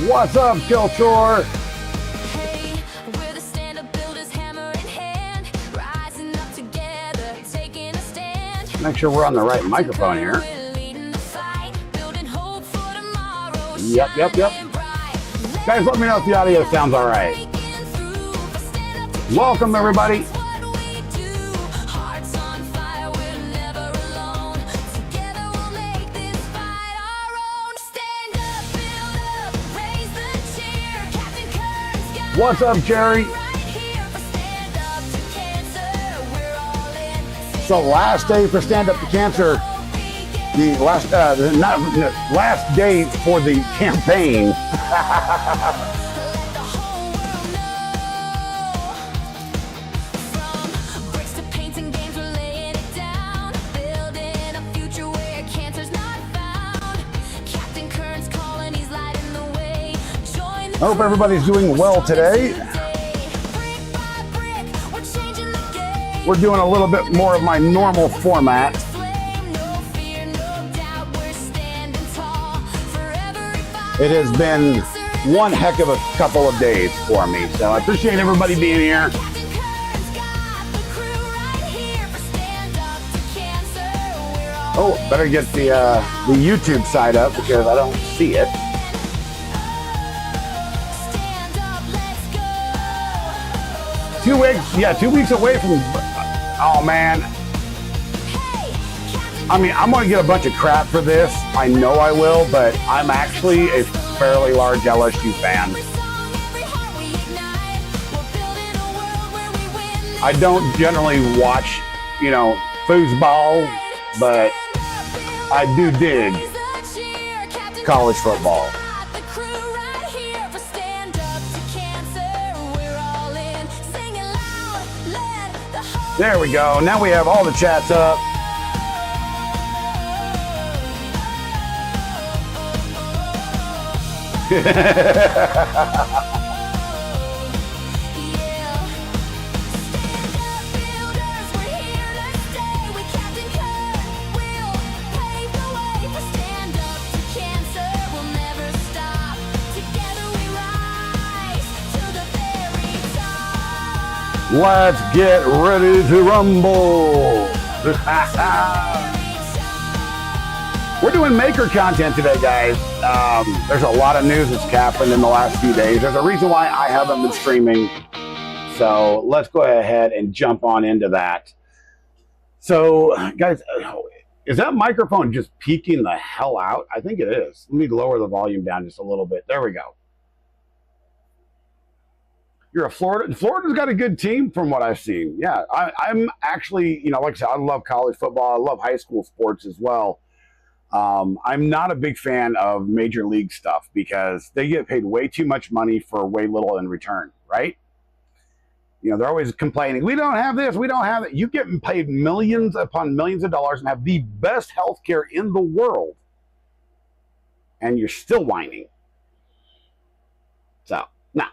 What's up, Kilchore? Hey, we're the stand-up builders, hammer in hand, rising up together, taking a stand. Make sure we're on the right microphone here. We're leading the fight, building hope for tomorrow. Yep. Shining bright. Guys, let me know if the audio sounds all right. Breaking through, for stand up to Welcome, everybody. what we do. Hearts on fire, we're never alone. Together we'll make this fight our own. Stand up, build up, raise the cheer. Captain Kern's got What's up, Jerry? right here for stand up to cancer. We're all in. So last day for Stand Up to Cancer, the last last day for the campaign. Let the whole world know. From bricks to paints and games, we're laying it down. Building a future where cancer's not found. Captain Kern's calling, he's lighting the way. Join the I hope everybody's doing well today. brick by brick, we're changing the game. We're doing a little bit more of my normal format. Flame, no fear, no doubt, we're standing tall. For every fight, It has been one heck of a couple of days for me, so I appreciate everybody being here. Captain Kern's got the crew right here for stand up to cancer. We're all Oh, better get the YouTube side up because I don't see it. stand up, let's go. 2 weeks, yeah, 2 weeks away from. Oh man, Hey, Captain I mean, I'm gonna get a bunch of crap for this. I know I will, but I'm actually a fairly large LSU fan. every song, every heart we ignite. We're building a world where we win. I don't generally watch, foosball, but I do dig Raise the cheer, Captain college Kern's football. got the crew right here for stand up to cancer. We're all in, singing loud, let the whole There we go. Now we have all the chats up. yeah. Stand up, builders, we're here to stay. With Captain Kern, we'll pave the way for stand up to cancer. We'll never stop. Together we rise to the very top. Let's get ready to rumble. We're doing maker content today, guys. There's a lot of news that's happened in the last few days. There's a reason why I haven't been streaming. So let's go ahead and jump on into that. So, guys, is that microphone just peaking the hell out? I think it is. Let me lower the volume down just a little bit. There we go. You're a Florida. Florida's got a good team from what I've seen. Yeah, I'm actually, like I said, I love college football. I love high school sports as well. I'm not a big fan of major league stuff because they get paid way too much money for way little in return, right? They're always complaining, we don't have this, we don't have it. You get paid millions upon millions of dollars and have the best health care in the world, and you're still whining. So, nah.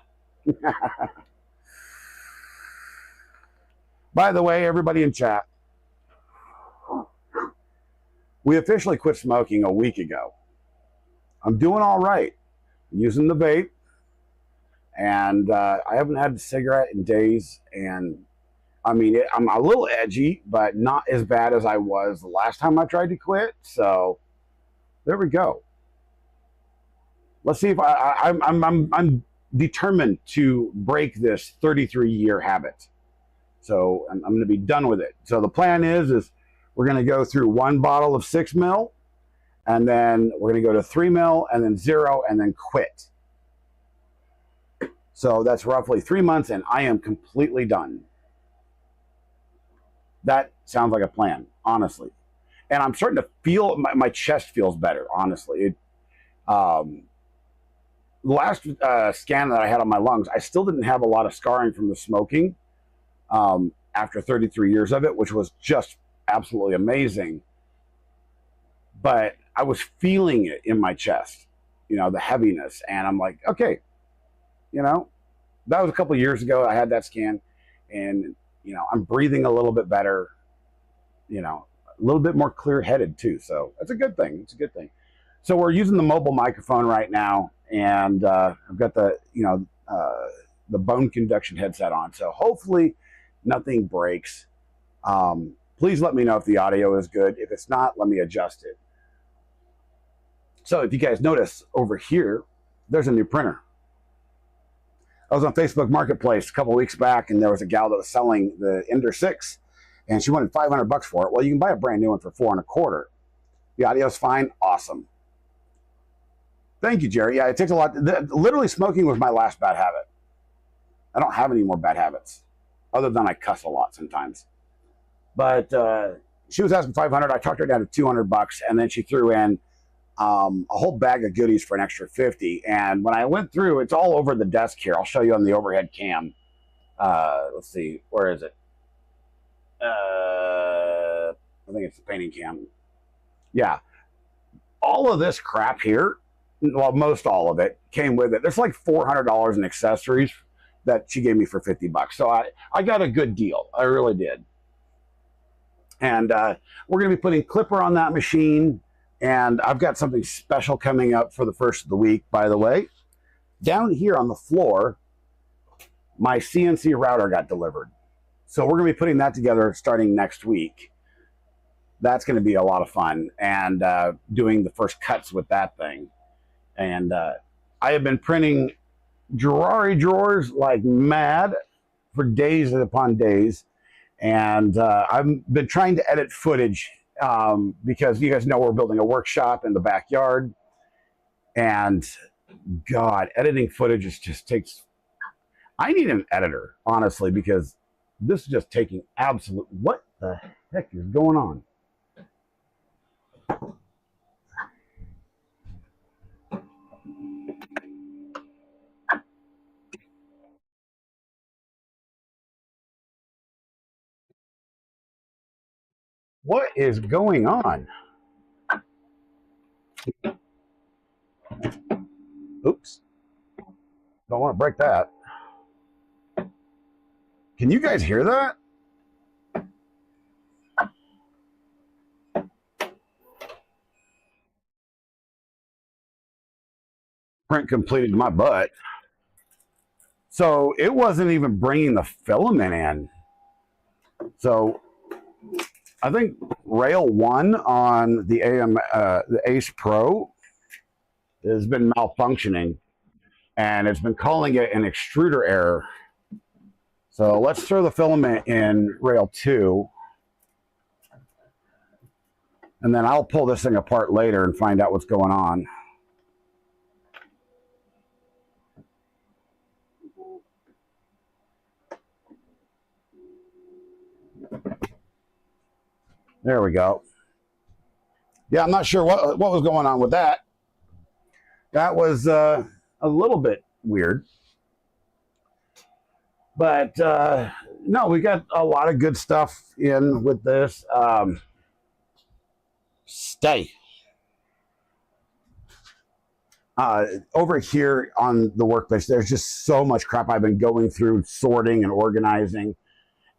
By the way, everybody in chat, we officially quit smoking a week ago. I'm doing all right. I'm using the vape, and I haven't had a cigarette in days. And I mean, I'm a little edgy, but not as bad as I was the last time I tried to quit. So there we go. Let's see if I'm determined to break this 33-year habit. So I'm going to be done with it. So the plan is we're going to go through one bottle of 6 mil, and then we're going to go to 3 mil, and then 0, and then quit. So that's roughly 3 months, and I am completely done. That sounds like a plan, honestly. And I'm starting to feel, my chest feels better, honestly. The last scan that I had on my lungs, I still didn't have a lot of scarring from the smoking after 33 years of it, which was just absolutely amazing. But I was feeling it in my chest, the heaviness. And I'm like, okay, that was a couple of years ago. I had that scan, and, I'm breathing a little bit better, a little bit more clear headed too. So that's a good thing. It's a good thing. So we're using the mobile microphone right now, and I've got the the bone conduction headset on. So hopefully nothing breaks. Please let me know if the audio is good. If it's not, let me adjust it. So if you guys notice over here, there's a new printer. I was on Facebook Marketplace a couple weeks back, and there was a gal that was selling the Ender 6, and she wanted $500 for it. Well, you can buy a brand new one for $425. The audio's fine. Awesome. Thank you, Jerry. Yeah, it takes a lot. Literally, smoking was my last bad habit. I don't have any more bad habits, other than I cuss a lot sometimes. But she was asking $500. I talked her down to $200, and then she threw in a whole bag of goodies for an extra $50. And when I went through, it's all over the desk here. I'll show you on the overhead cam. Let's see, where is it? I think it's the painting cam. Yeah, all of this crap here, well, most all of it came with it. There's like $400 in accessories that she gave me for $50. So I got a good deal. I really did. And we're going to be putting Clipper on that machine. And I've got something special coming up for the first of the week, by the way. Down here on the floor, my CNC router got delivered. So we're going to be putting that together starting next week. That's going to be a lot of fun, and doing the first cuts with that thing. And I have been printing Gerari drawers like mad for days upon days. And I've been trying to edit footage because you guys know we're building a workshop in the backyard. And God, editing footage just takes... I need an editor, honestly, because this is just taking absolute... What the heck is going on? What is going on? Oops. Don't want to break that. Can you guys hear that? Print completed my butt. So it wasn't even bringing the filament in. So I think rail 1 on the Ace Pro has been malfunctioning, and it's been calling it an extruder error. So let's throw the filament in rail 2, and then I'll pull this thing apart later and find out what's going on. There we go. Yeah, I'm not sure what was going on with that. That was a little bit weird. But no, we got a lot of good stuff in with this. Stay. Over here on the workbench, there's just so much crap I've been going through, sorting and organizing.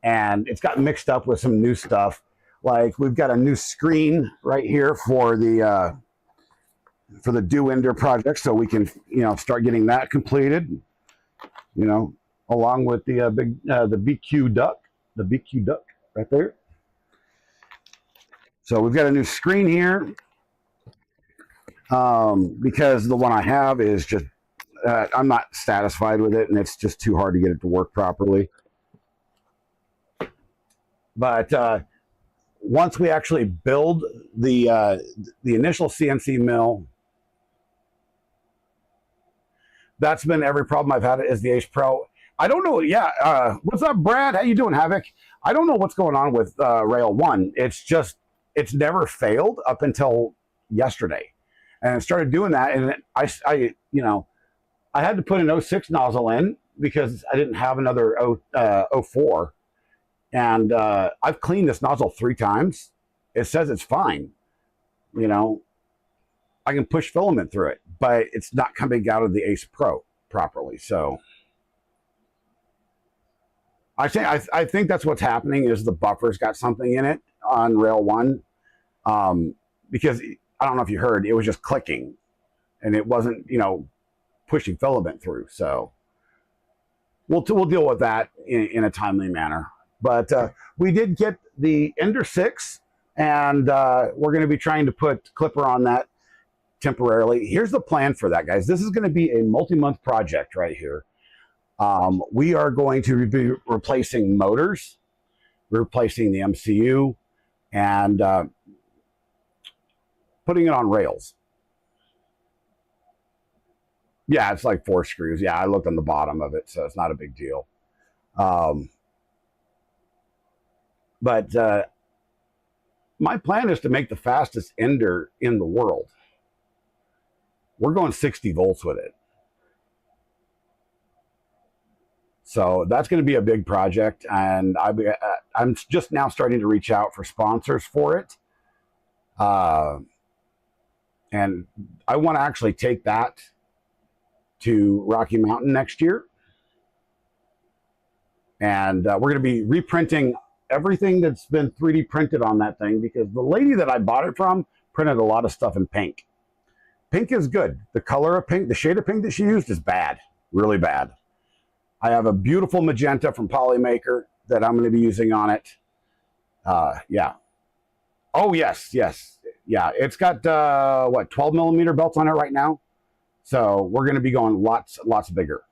And it's got mixed up with some new stuff. Like we've got a new screen right here for the Do Ender project, so we can start getting that completed. Along with the the BQ duck right there. So we've got a new screen here because the one I have is just I'm not satisfied with it, and it's just too hard to get it to work properly. But once we actually build the initial CNC mill, that's been every problem I've had is the Ace Pro. I don't know. Yeah. What's up, Brad? How you doing, Havoc? I don't know what's going on with rail 1. It's never failed up until yesterday, and it started doing that. And I had to put an 06 nozzle in because I didn't have another 04. And I've cleaned this nozzle 3 times. It says it's fine. I can push filament through it, but it's not coming out of the Ace Pro properly. So I think that's what's happening is the buffer's got something in it on rail 1. Because I don't know if you heard, it was just clicking, and it wasn't, pushing filament through. So we'll deal with that in a timely manner. But we did get the Ender 6, and we're going to be trying to put clipper on that temporarily. Here's the plan for that, guys. This is going to be a multi-month project right here. We are going to be replacing motors, replacing the MCU, and putting it on rails. Yeah, it's like 4 screws. Yeah, I looked on the bottom of it, so it's not a big deal. But my plan is to make the fastest ender in the world. We're going 60 volts with it. So that's going to be a big project, and I'm just now starting to reach out for sponsors for it. And I want to actually take that to Rocky Mountain next year. And we're going to be reprinting everything that's been 3D printed on that thing, because the lady that I bought it from printed a lot of stuff in pink. Pink is good. The color of pink, the shade of pink that she used is bad, really bad. I have a beautiful magenta from Polymaker that I'm going to be using on it. Yeah. Oh, yes, yes. Yeah, it's got, what, 12 millimeter belts on it right now? So we're going to be going lots bigger.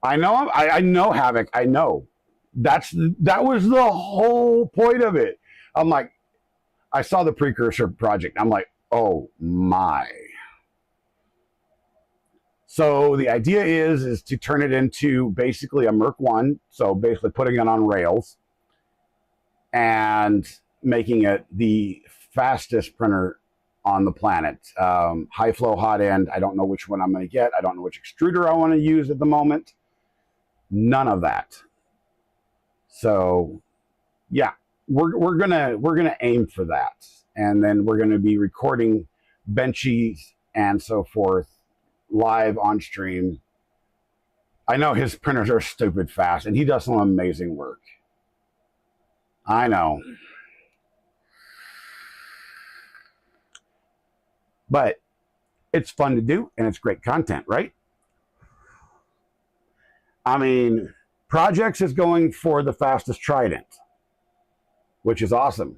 I know, Havoc. I know. That was the whole point of it. I'm like, I saw the precursor project. I'm like, oh my. So the idea is to turn it into basically a Merc 1. So basically putting it on rails and making it the fastest printer on the planet. High flow, hot end. I don't know which one I'm going to get. I don't know which extruder I want to use at the moment. None of that. So yeah, we're gonna aim for that, and then we're gonna be recording benchies and so forth live on stream. I know his printers are stupid fast, and he does some amazing work. I know. But it's fun to do, and it's great content, right? I mean, Projects is going for the fastest Trident, which is awesome.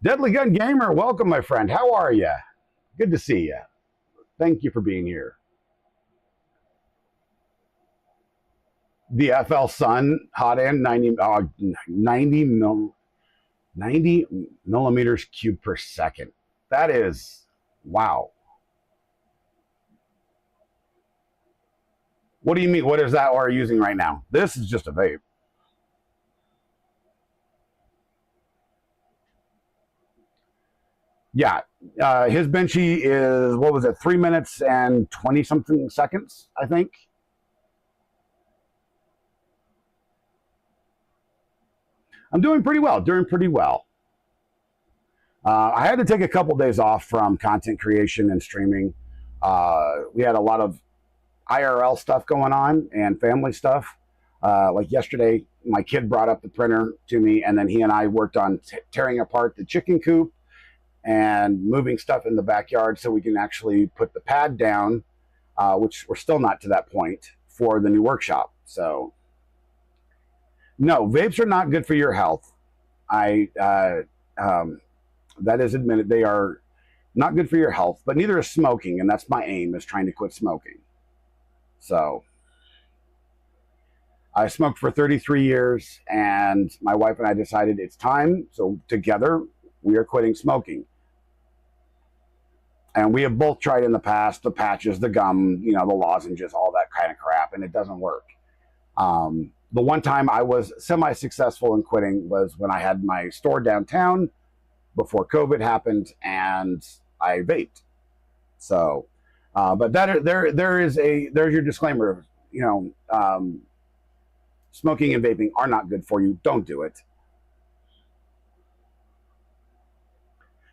Deadly Gun Gamer, welcome, my friend. How are you? Good to see you. Thank you for being here. The FL Sun hot end 90 millimeters cubed per second. That is, wow. What do you mean? What is that we're using right now? This is just a vape. Yeah, his benchy is, what was it, 3 minutes and 20 something seconds, I think. I'm doing pretty well, I had to take a couple days off from content creation and streaming. We had a lot of IRL stuff going on and family stuff. Like yesterday, my kid brought up the printer to me, and then he and I worked on tearing apart the chicken coop and moving stuff in the backyard so we can actually put the pad down, which we're still not to that point, for the new workshop. So no, vapes are not good for your health. That is admitted. They are not good for your health, but neither is smoking, and that's my aim, is trying to quit smoking. So I smoked for 33 years, and my wife and I decided it's time. So together we are quitting smoking. And we have both tried in the past, the patches, the gum, you know, the lozenges, all that kind of crap, and it doesn't work. The one time I was semi-successful in quitting was when I had my store downtown before COVID happened, and I vaped. So, but there's your disclaimer. You know, smoking and vaping are not good for you. Don't do it.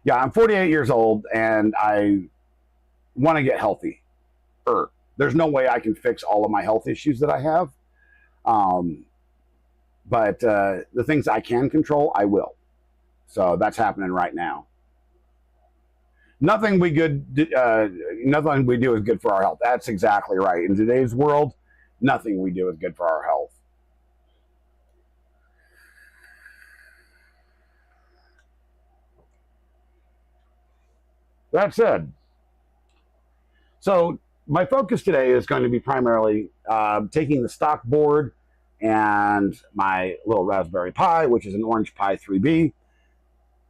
Yeah, I'm 48 years old, and I want to get healthy. There's no way I can fix all of my health issues that I have. But the things I can control, I will. So that's happening right now. Nothing we nothing we do is good for our health. That's exactly right. In today's world, nothing we do is good for our health. That said, so my focus today is going to be primarily taking the stock board and my little Raspberry Pi, which is an Orange Pi 3B,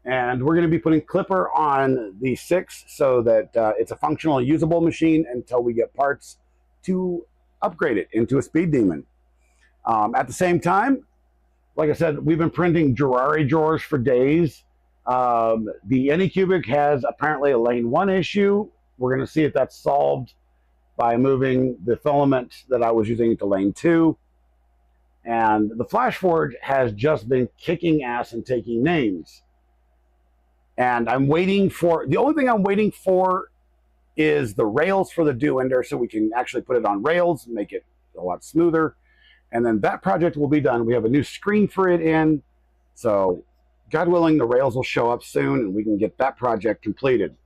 and we're going to be putting Clipper on the 6 so that it's a functional, usable machine until we get parts to upgrade it into a speed demon. At the same time, like I said, we've been printing Girari drawers for days. The Anycubic has apparently a lane 1 issue. We're going to see if that's solved by moving the filament that I was using to lane 2. And the FlashForge has just been kicking ass and taking names. And I'm waiting for, the only thing I'm waiting for is the rails for the Duender so we can actually put it on rails and make it a lot smoother. And then that project will be done. We have a new screen for it in. So God willing, the rails will show up soon and we can get that project completed.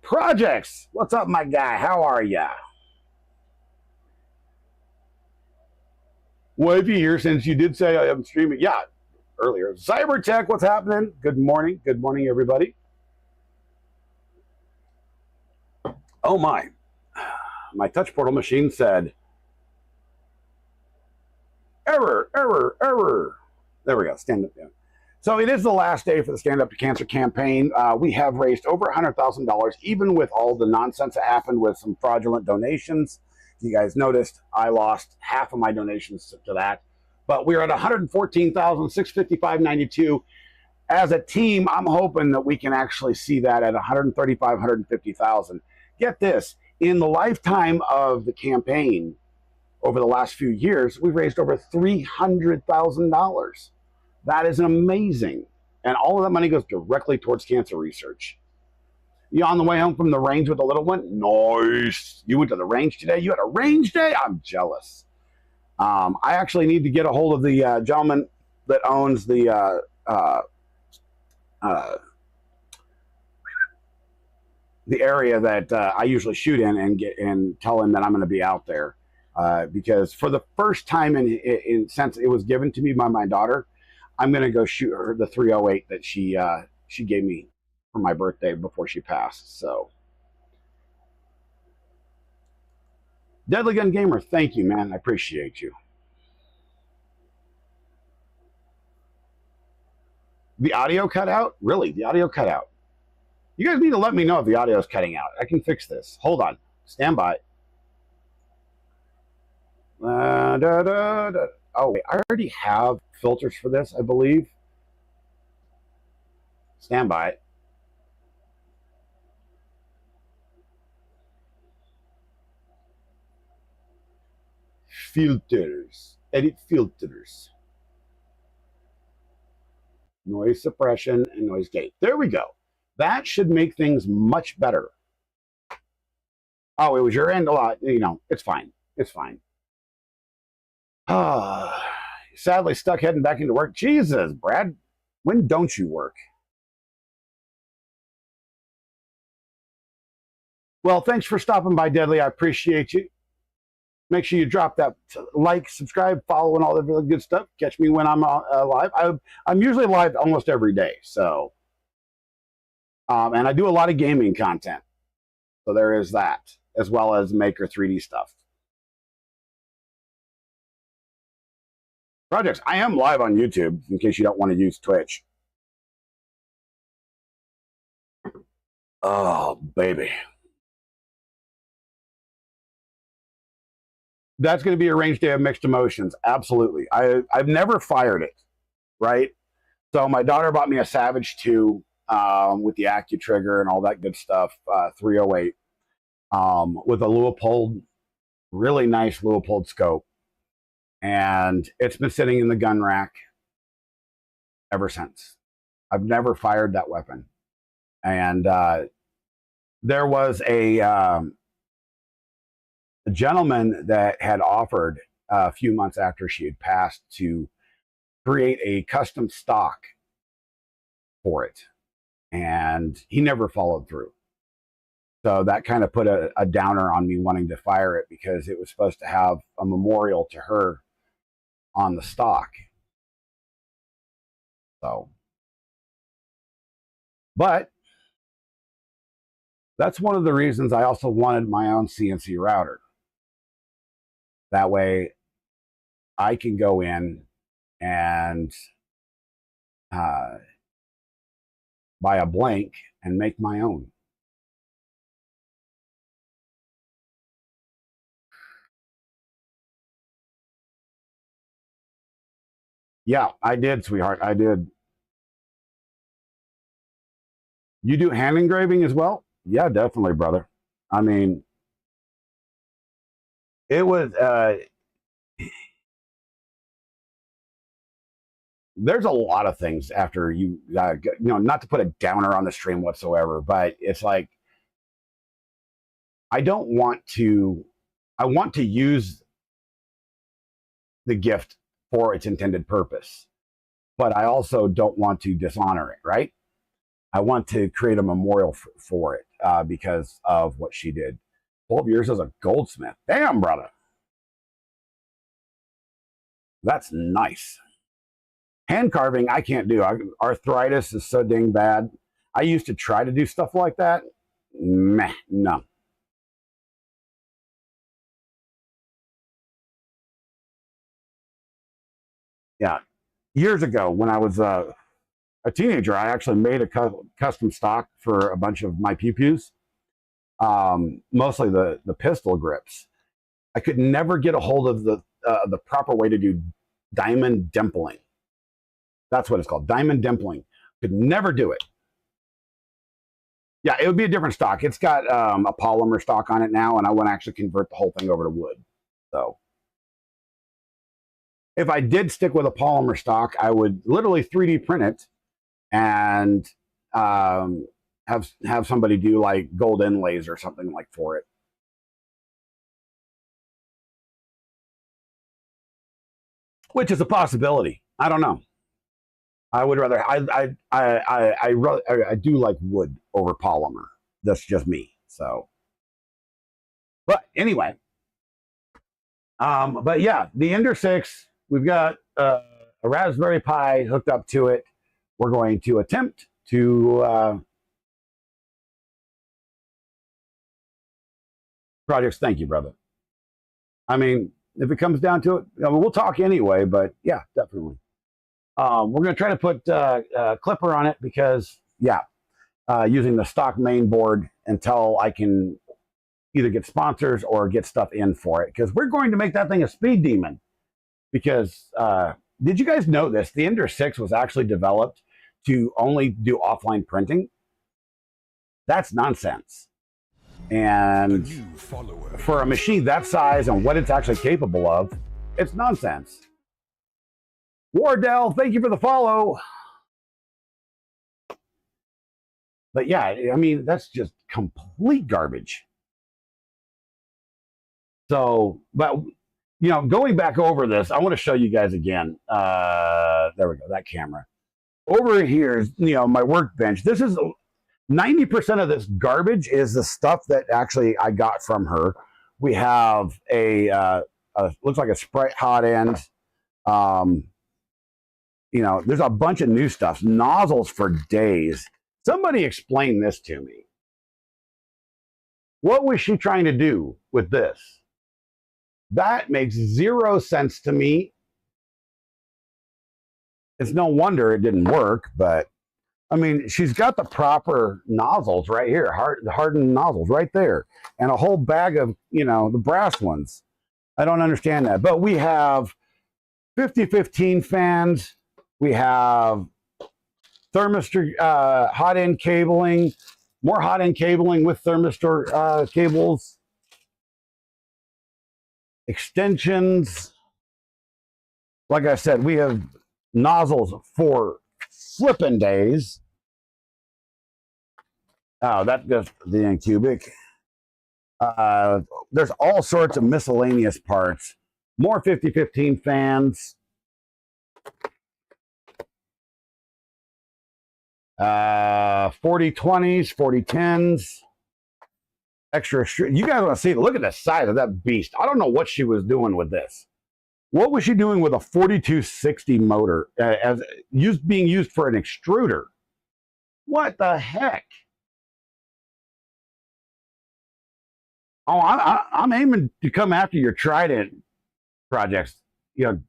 Projects! What's up, my guy? How are ya? Wavy here, since you did say I am streaming. Yeah, earlier. Cybertech, what's happening? Good morning. Good morning, everybody. Oh my. My touch portal machine said, error, error, error. There we go. Stand up. Yeah. So it is the last day for the Stand Up to Cancer campaign. We have raised over $100,000, even with all the nonsense that happened with some fraudulent donations. You guys noticed I lost half of my donations to that, but we're at $114,655.92. As a team, I'm hoping that we can actually see that at $135,000, $150,000. Get this, in the lifetime of the campaign, over the last few years, we've raised over $300,000. That is amazing, and all of that money goes directly towards cancer research. You on the way home from the range with the little one? Nice. You went to the range today? You had a range day? I'm jealous. I actually need to get a hold of the gentleman that owns the area that I usually shoot in and tell him that I'm going to be out there. Because for the first time since it was given to me by my daughter, I'm going to go shoot her the 308 that she gave me for my birthday before she passed. So, Deadly Gun Gamer, thank you, man. I appreciate you. The audio cut out? Really? The audio cut out? You guys need to let me know if the audio is cutting out. I can fix this. Hold on. Stand by. Oh, wait. I already have filters for this, I believe. Stand by. Filters. Edit filters. Noise suppression and noise gate. There we go. That should make things much better. Oh, it was your end a lot. You know, it's fine. It's fine. Sadly stuck heading back into work. Jesus, Brad, when don't you work? Well, thanks for stopping by, Deadly. I appreciate you. Make sure you drop that like, subscribe, follow, and all that really good stuff. Catch me when I'm live. I'm usually live almost every day. So, and I do a lot of gaming content. So there is that, as well as Maker 3D stuff. Projects. I am live on YouTube, in case you don't want to use Twitch. Oh, baby. That's going to be a range day of mixed emotions. Absolutely. I've never fired it, right? So my daughter bought me a Savage 2 with the AccuTrigger and all that good stuff, 308, with a Leupold, really nice Leupold scope. And it's been sitting in the gun rack ever since. I've never fired that weapon. And there was a gentleman that had offered a few months after she had passed to create a custom stock for it. and he never followed through. So that kind of put a downer on me wanting to fire it, because it was supposed to have a memorial to her on the stock. So, but that's one of the reasons I also wanted my own CNC router. That way I can go in and buy a blank and make my own. Yeah, I did, sweetheart. I did. You do hand engraving as well? Yeah, definitely, brother. I mean, it was, there's a lot of things after you know, not to put a downer on the stream whatsoever, but it's like, I want to use the gift for its intended purpose, but I also don't want to dishonor it, right? I want to create a memorial for it because of what she did. 12 years as a goldsmith. Damn, brother. That's nice. Hand carving, I can't do. Arthritis is so dang bad. I used to try to do stuff like that. Meh, no. Yeah. Years ago, when I was a teenager, I actually made a custom stock for a bunch of my pew-pews, mostly the pistol grips. I could never get a hold of the proper way to do diamond dimpling. That's what it's called, diamond dimpling. Could never do it. Yeah, it would be a different stock. It's got a polymer stock on it now, and I want to actually convert the whole thing over to wood. So if I did stick with a polymer stock, I would literally 3D print it and have somebody do like gold inlays or something like for it. Which is a possibility. I don't know. I would rather I do like wood over polymer. That's just me. So, but anyway, but yeah, the Ender 6. We've got a Raspberry Pi hooked up to it. We're going to attempt to projects. Thank you, brother. I mean, if it comes down to it, I mean, we'll talk anyway. But yeah, definitely. We're going to try to put a clipper on it because, yeah, using the stock main board until I can either get sponsors or get stuff in for it, because we're going to make that thing a speed demon. Because did you guys know this? The Ender 6 was actually developed to only do offline printing. That's nonsense. And for a machine that size and what it's actually capable of, it's nonsense. Wardell, thank you for the follow. But yeah, I mean, that's just complete garbage. So, but, you know, going back over this, I want to show you guys again. There we go, that camera. Over here is, you know, my workbench. This is 90% of this garbage is the stuff that actually I got from her. We have a looks like a Sprite hot end. You know, there's a bunch of new stuff, nozzles for days. Somebody explain this to me. What was she trying to do with this? That makes 0 sense to me. It's no wonder it didn't work, but I mean, she's got the proper nozzles right here, hardened nozzles right there, and a whole bag of, you know, the brass ones. I don't understand that. But we have 5015 fans. We have thermistor hot end cabling, more hot end cabling with thermistor cables, extensions. Like I said, we have nozzles for flipping days. Oh, that's just the N-cubic. There's all sorts of miscellaneous parts. More 5015 fans. 4020s, 4010s, extra. You guys want to see it? Look at the size of that beast. I don't know what she was doing with this. What was she doing with a 4260 motor being used for an extruder? What the heck? Oh, I'm aiming to come after your Trident projects. You know,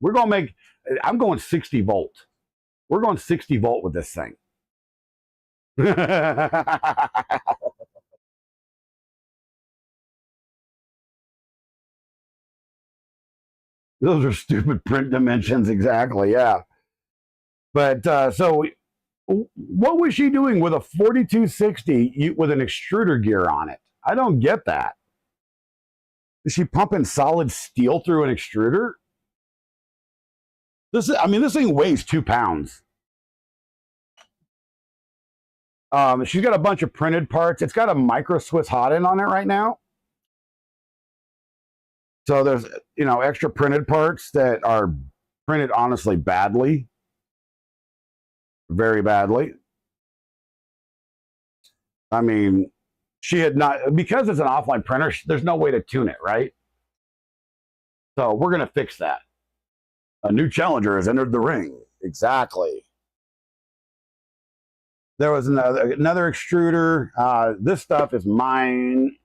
we're going to make, I'm going 60 volt. We're going 60 volt with this thing. Those are stupid print dimensions, exactly, yeah. But so what was she doing with a 4260 with an extruder gear on it? I don't get that. Is she pumping solid steel through an extruder? This thing weighs 2 pounds. She's got a bunch of printed parts. It's got a micro Swiss hot end on it right now. So there's, extra printed parts that are printed honestly badly. Very badly. I mean, she had not, because it's an offline printer, there's no way to tune it, right? So we're going to fix that. A new challenger has entered the ring. Exactly. There was another extruder. This stuff is mine.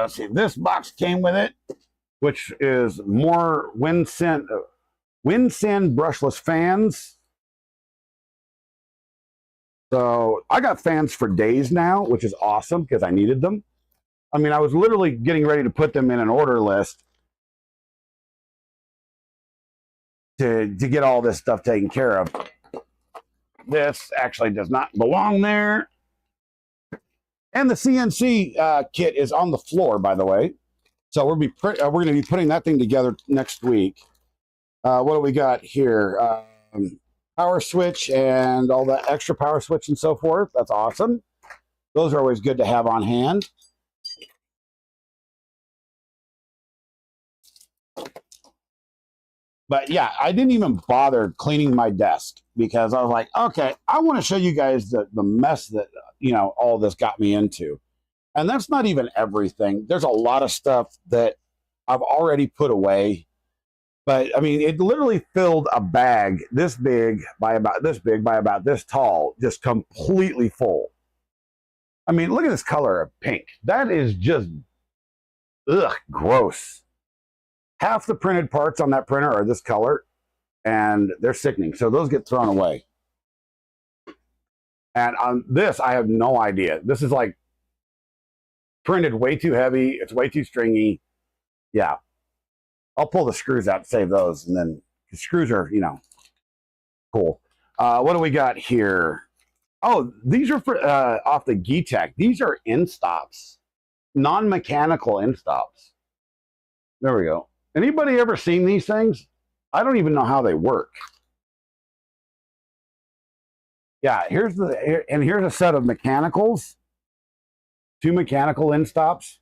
See, this box came with it, which is more Winsand brushless fans. So I got fans for days now, which is awesome because I needed them. I mean, I was literally getting ready to put them in an order list to get all this stuff taken care of. This actually does not belong there. And the CNC kit is on the floor, by the way. So we're going to be putting that thing together next week. What do we got here? Power switch and all the extra power switch and so forth. That's awesome. Those are always good to have on hand. But yeah, I didn't even bother cleaning my desk because I was like, okay, I want to show you guys the mess that, all this got me into. And that's not even everything. There's a lot of stuff that I've already put away. But I mean, it literally filled a bag this big by about this tall, just completely full. I mean, look at this color of pink. That is just, gross. Half the printed parts on that printer are this color, and they're sickening. So those get thrown away. And on this, I have no idea. This is like printed way too heavy. It's way too stringy. Yeah. I'll pull the screws out to save those. And then the screws are, cool. What do we got here? Oh, these are for off the Geetech. These are end stops, non-mechanical end stops. There we go. Anybody ever seen these things? I don't even know how they work. Yeah, here's a set of mechanicals. 2 mechanical end stops.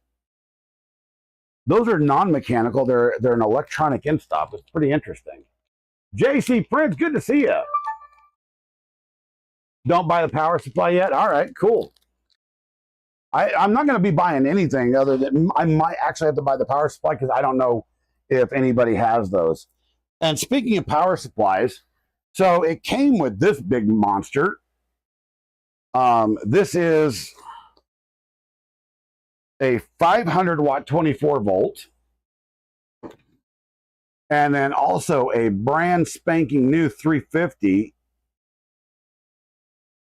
Those are non-mechanical. They're an electronic end stop. It's pretty interesting. JC Prince, good to see you. Don't buy the power supply yet? All right, cool. I'm not going to be buying anything other than I might actually have to buy the power supply because I don't know if anybody has those. And speaking of power supplies, so it came with this big monster. This is a 500 watt 24 volt. And then also a brand spanking new 350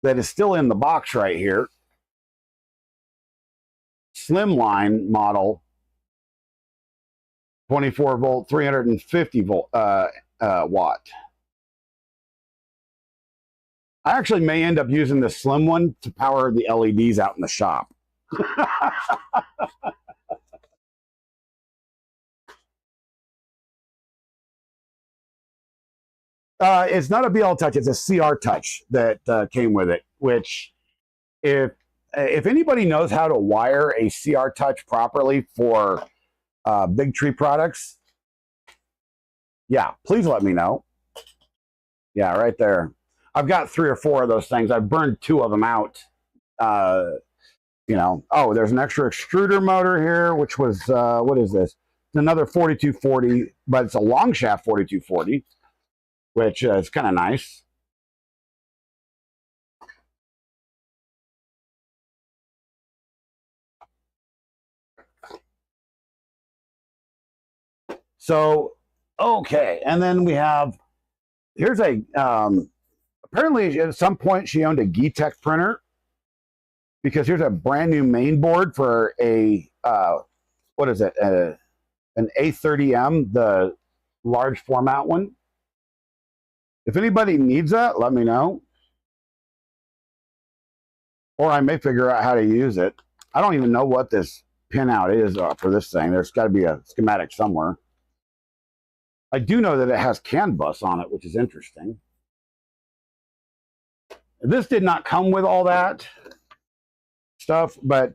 that is still in the box right here. Slimline model, 24 volt, 350 volt watt. I actually may end up using the slim one to power the LEDs out in the shop. It's not a BL Touch, it's a CR Touch that came with it, which if anybody knows how to wire a CR Touch properly for Big Tree products, yeah, please let me know. Yeah, right there. I've got 3 or 4 of those things. I've burned 2 of them out. You know, oh, there's an extra extruder motor here, which was, what is this? It's another 4240, but it's a long shaft 4240, which is kind of nice. So, okay. And then we have, here's a, apparently at some point she owned a Geetek printer, because here's a brand new main board for a, what is it? An A30M, the large format one. If anybody needs that, let me know. Or I may figure out how to use it. I don't even know what this pinout is for this thing. There's got to be a schematic somewhere. I do know that it has CAN bus on it, which is interesting. This did not come with all that stuff, but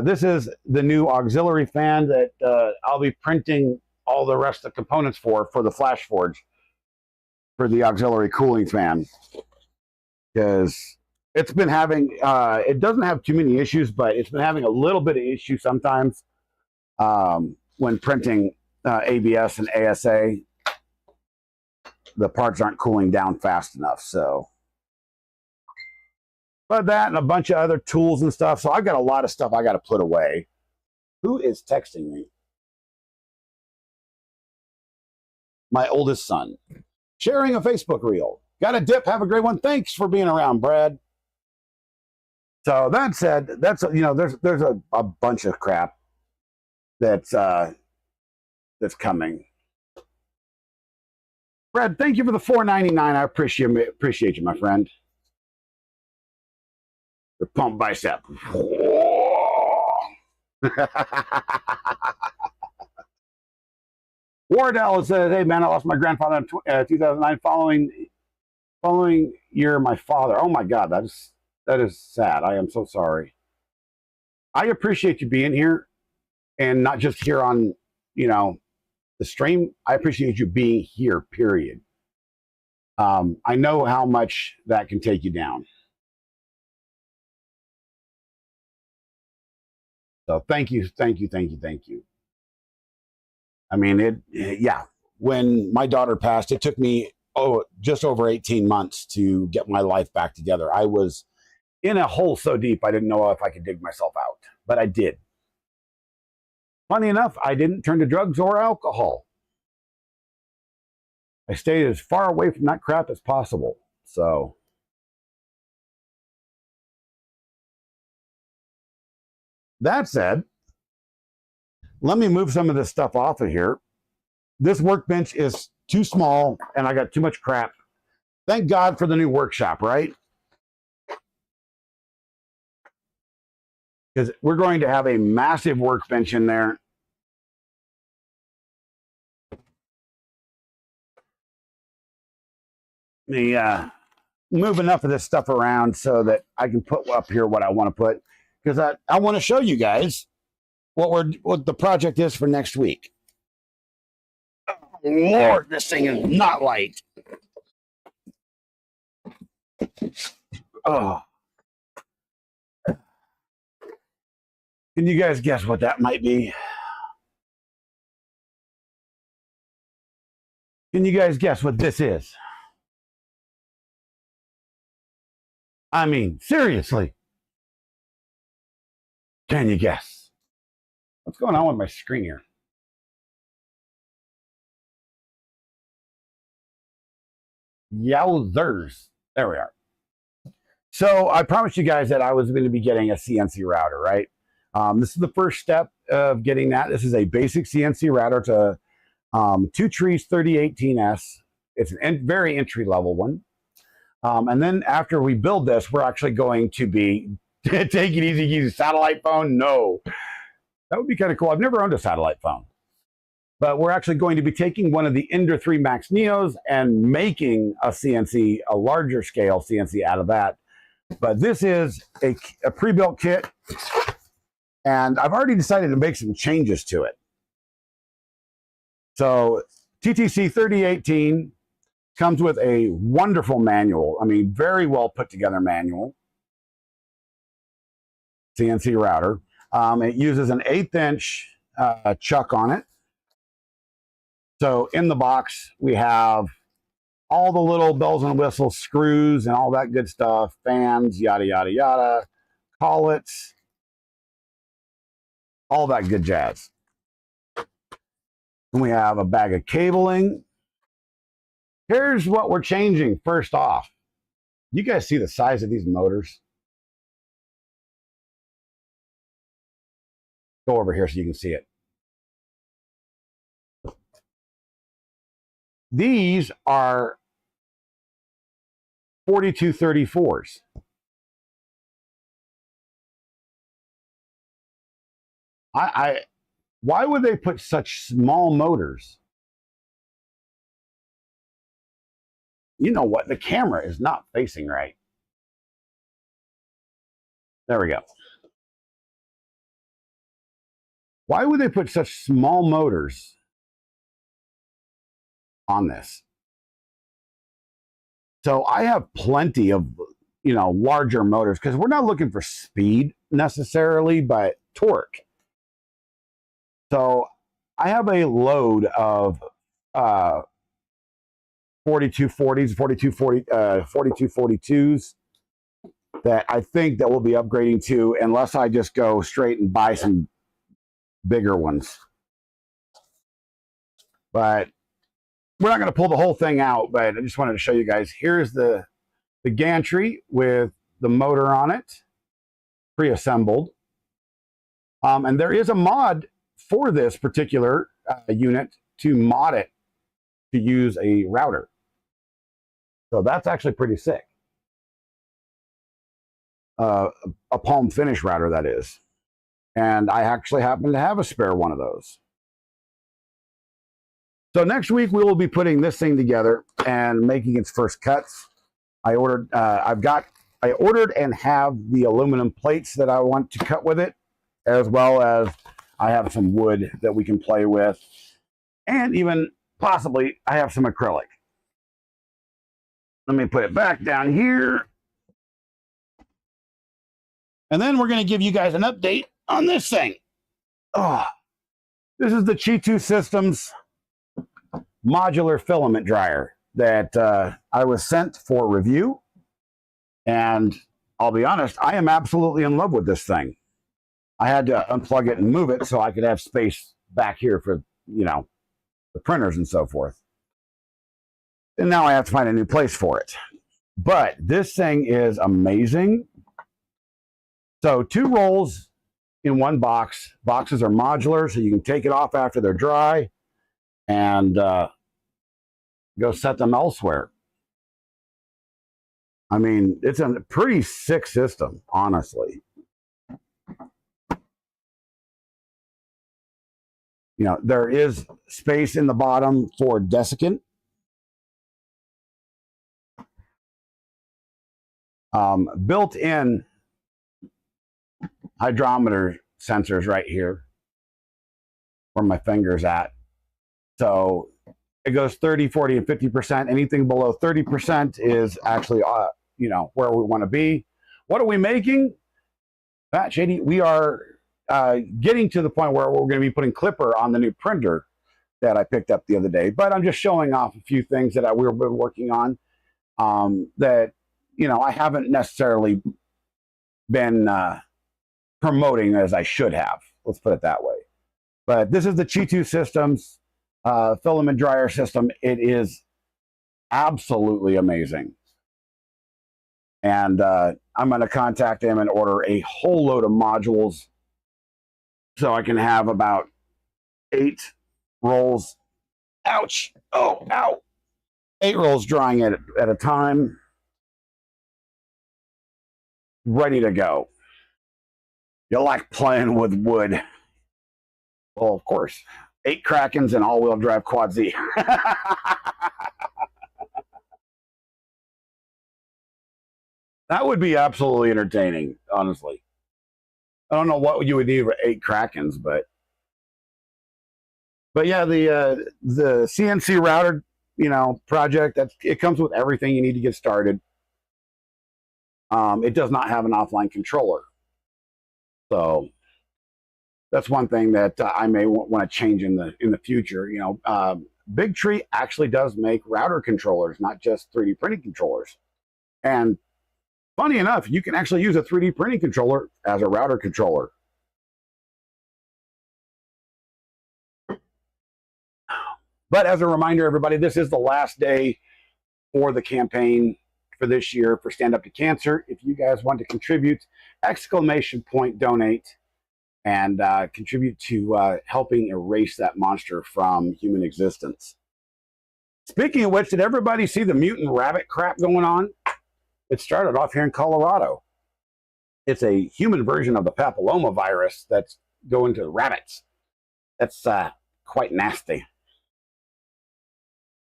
this is the new auxiliary fan that I'll be printing all the rest of the components for the Flash Forge, for the auxiliary cooling fan. Because it's been having, it doesn't have too many issues, but it's been having a little bit of issue sometimes when printing ABS and ASA. The parts aren't cooling down fast enough, so. But that and a bunch of other tools and stuff. So I've got a lot of stuff I got to put away. Who is texting me? My oldest son. Sharing a Facebook reel. Got a dip. Have a great one. Thanks for being around, Brad. So that said, that's, you know, there's a bunch of crap that's coming. Brad, thank you for the $4.99. I appreciate you, my friend. The pump bicep. Wardell says, "Hey man, I lost my grandfather in 2009 following year my father." Oh my God, that is sad. I am so sorry. I appreciate you being here, and not just here on, you know, the stream. I appreciate you being here. Period. I know how much that can take you down. So thank you. I mean, yeah, when my daughter passed, it took me, just over 18 months to get my life back together. I was in a hole so deep, I didn't know if I could dig myself out, but I did. Funny enough, I didn't turn to drugs or alcohol. I stayed as far away from that crap as possible. So that said, let me move some of this stuff off of here. This workbench is too small and I got too much crap. Thank God for the new workshop, right? Because we're going to have a massive workbench in there. Let me move enough of this stuff around so that I can put up here what I want to put. Because I want to show you guys what the project is for next week. Oh, Lord, this thing is not light. Oh. Can you guys guess what that might be? Can you guys guess what this is? I mean, seriously. Can you guess? What's going on with my screen here? Yowzers. There we are. So I promised you guys that I was going to be getting a CNC router, right? This is the first step of getting that. This is a basic CNC router. It's a su2c 3018S. It's a very entry-level one. And then after we build this, we're actually going to be take it easy, use a satellite phone. No, that would be kind of cool. I've never owned a satellite phone, but we're actually going to be taking one of the Ender 3 Max Neos and making a CNC, a larger scale CNC out of that. But this is a pre-built kit, and I've already decided to make some changes to it. So TTC 3018, Comes with a wonderful manual. I mean, very well put together manual. CNC router. It uses an 1/8 inch chuck on it. So in the box, we have all the little bells and whistles, screws, and all that good stuff, fans, yada, yada, yada, collets, all that good jazz. And we have a bag of cabling. Here's what we're changing first off. You guys see the size of these motors? Go over here so you can see it. These are 4234s. Why would they put such small motors? You know what? The camera is not facing right. There we go. Why would they put such small motors on this? So I have plenty of, larger motors because we're not looking for speed necessarily, but torque. So I have a load of 4240s, 4242s that I think that we'll be upgrading to, unless I just go straight and buy some bigger ones. But we're not going to pull the whole thing out, but I just wanted to show you guys. Here's the gantry with the motor on it, pre-assembled. And there is a mod for this particular unit to mod it to use a router. So that's actually pretty sick. A palm finish router, that is. And I actually happen to have a spare one of those. So next week we will be putting this thing together and making its first cuts. I ordered and have the aluminum plates that I want to cut with it, as well as I have some wood that we can play with, and even possibly I have some acrylic. Let me put it back down here. And then we're going to give you guys an update on this thing. Oh, this is the su2c Systems modular filament dryer that I was sent for review. And I'll be honest, I am absolutely in love with this thing. I had to unplug it and move it so I could have space back here for, the printers and so forth. And now I have to find a new place for it. But this thing is amazing. So 2 rolls in one box. Boxes are modular, so you can take it off after they're dry and go set them elsewhere. I mean, it's a pretty sick system, honestly. There is space in the bottom for desiccant. Built-in hydrometer sensors right here where my finger's at. So it goes 30, 40, and 50%. Anything below 30% is actually, where we want to be. What are we making? Shady, we are getting to the point where we're going to be putting clipper on the new printer that I picked up the other day. But I'm just showing off a few things that we've been working on that, I haven't necessarily been promoting as I should have. Let's put it that way. But this is the su2c Systems filament dryer system. It is absolutely amazing. And I'm going to contact them and order a whole load of modules so I can have about 8 rolls. Ouch. Oh, ow. 8 rolls drying at a time. Ready to go. You like playing with wood. Well, of course. 8 Krakens and all-wheel drive Quad Z. That would be absolutely entertaining, honestly. I don't know what you would need for 8 Krakens, but yeah, the CNC router project. It comes with everything you need to get started. It does not have an offline controller, so that's one thing that I may want to change in the future. Big Tree actually does make router controllers, not just 3D printing controllers. And funny enough, you can actually use a 3D printing controller as a router controller. But as a reminder, everybody, this is the last day for the campaign for this year for Stand Up to Cancer. If you guys want to contribute, ! donate, and contribute to helping erase that monster from human existence. Speaking of which, did everybody see the mutant rabbit crap going on? It started off here in Colorado. It's a human version of the papilloma virus that's going to rabbits. That's quite nasty.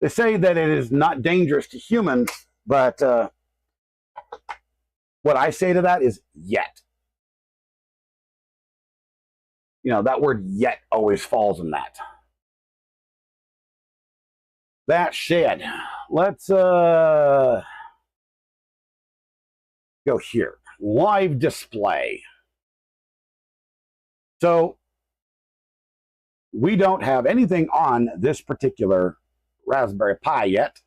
They say that it is not dangerous to humans, but what I say to that is yet. That word yet always falls in that. That said, let's go here. Live display. So we don't have anything on this particular Raspberry Pi yet.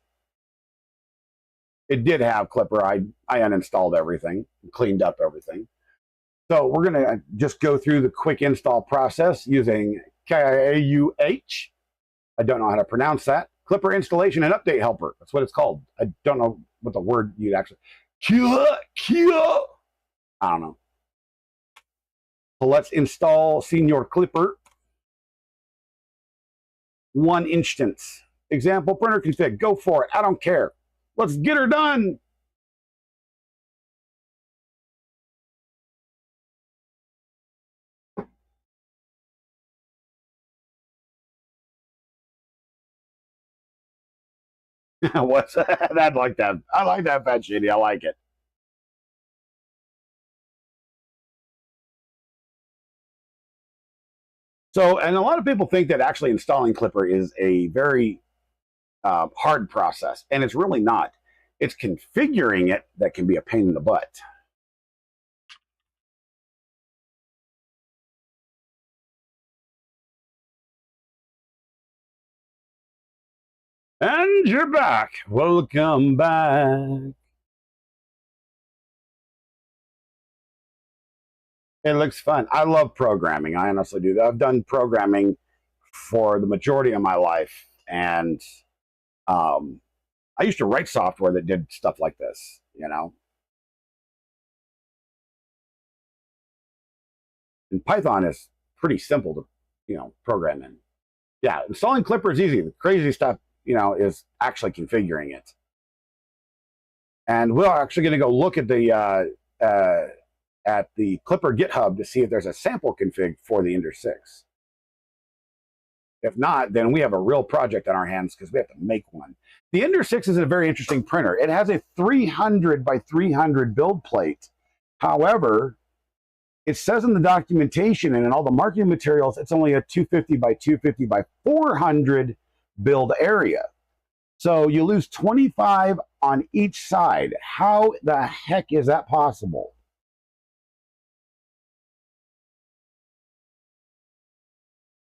It did have Clipper. I uninstalled everything, cleaned up everything. So we're going to just go through the quick install process using KIAUH. I don't know how to pronounce that. Clipper installation and update helper. That's what it's called. I don't know what the word you'd actually. I don't know. So let's install Senior Clipper. One instance. Example printer config. Go for it. I don't care. Let's get her done. What's that? I like that. I like that, Fat Shitty. I like it. So, and a lot of people think that actually installing Clipper is a very hard process, and it's really not. It's configuring it that can be a pain in the butt. And you're back. Welcome back. It looks fun. I love programming. I honestly do. I've done programming for the majority of my life, and I used to write software that did stuff like this, And Python is pretty simple to, program in. Yeah, installing Clipper is easy. The crazy stuff, is actually configuring it. And we're actually going to go look at the Clipper GitHub to see if there's a sample config for the Ender 6. If not, then we have a real project on our hands because we have to make one. The Ender 6 is a very interesting printer. It has a 300 by 300 build plate. However, it says in the documentation and in all the marketing materials, it's only a 250 by 250 by 400 build area. So you lose 25 on each side. How the heck is that possible?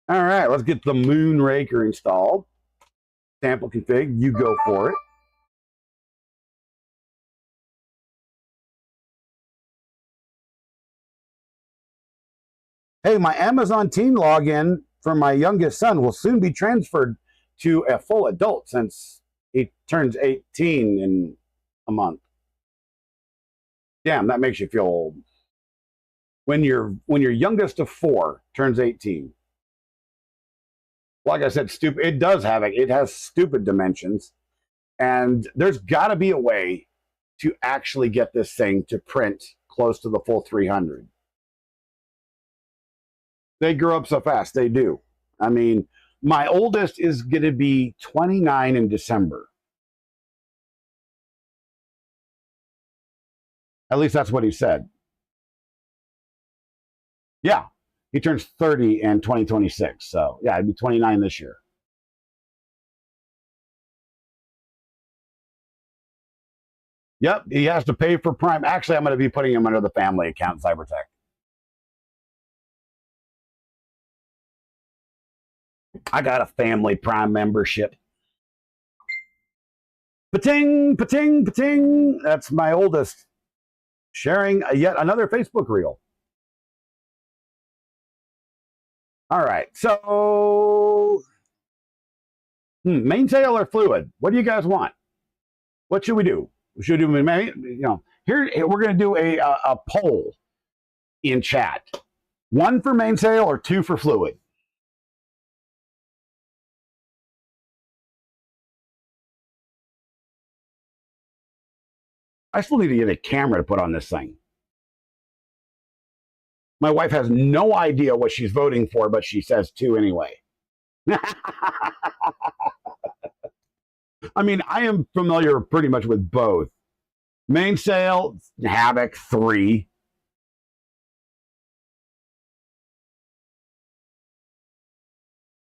All right, let's get the Moonraker installed. Sample config, you go for it. Hey, my Amazon Teen login for my youngest son will soon be transferred to a full adult since he turns 18 in a month. Damn, that makes you feel old. When your youngest of 4 turns 18. Like I said, stupid. It does have it. It has stupid dimensions, and there's got to be a way to actually get this thing to print close to the full 300. They grow up so fast. They do. I mean, my oldest is going to be 29 in December. At least that's what he said. Yeah, he turns 30 in 2026. So, yeah, he'd be 29 this year. Yep, he has to pay for Prime. Actually, I'm going to be putting him under the family account, Cybertech. I got a family Prime membership. Pating, pating, pating. That's my oldest sharing yet another Facebook reel. All right, so mainsail or fluid? What do you guys want? What should we do? Should we do, here we're going to do a poll in chat. 1 for mainsail or 2 for fluid? I still need to get a camera to put on this thing. My wife has no idea what she's voting for, but she says 2 anyway. I mean, I am familiar pretty much with both. Mainsail, Havoc, 3.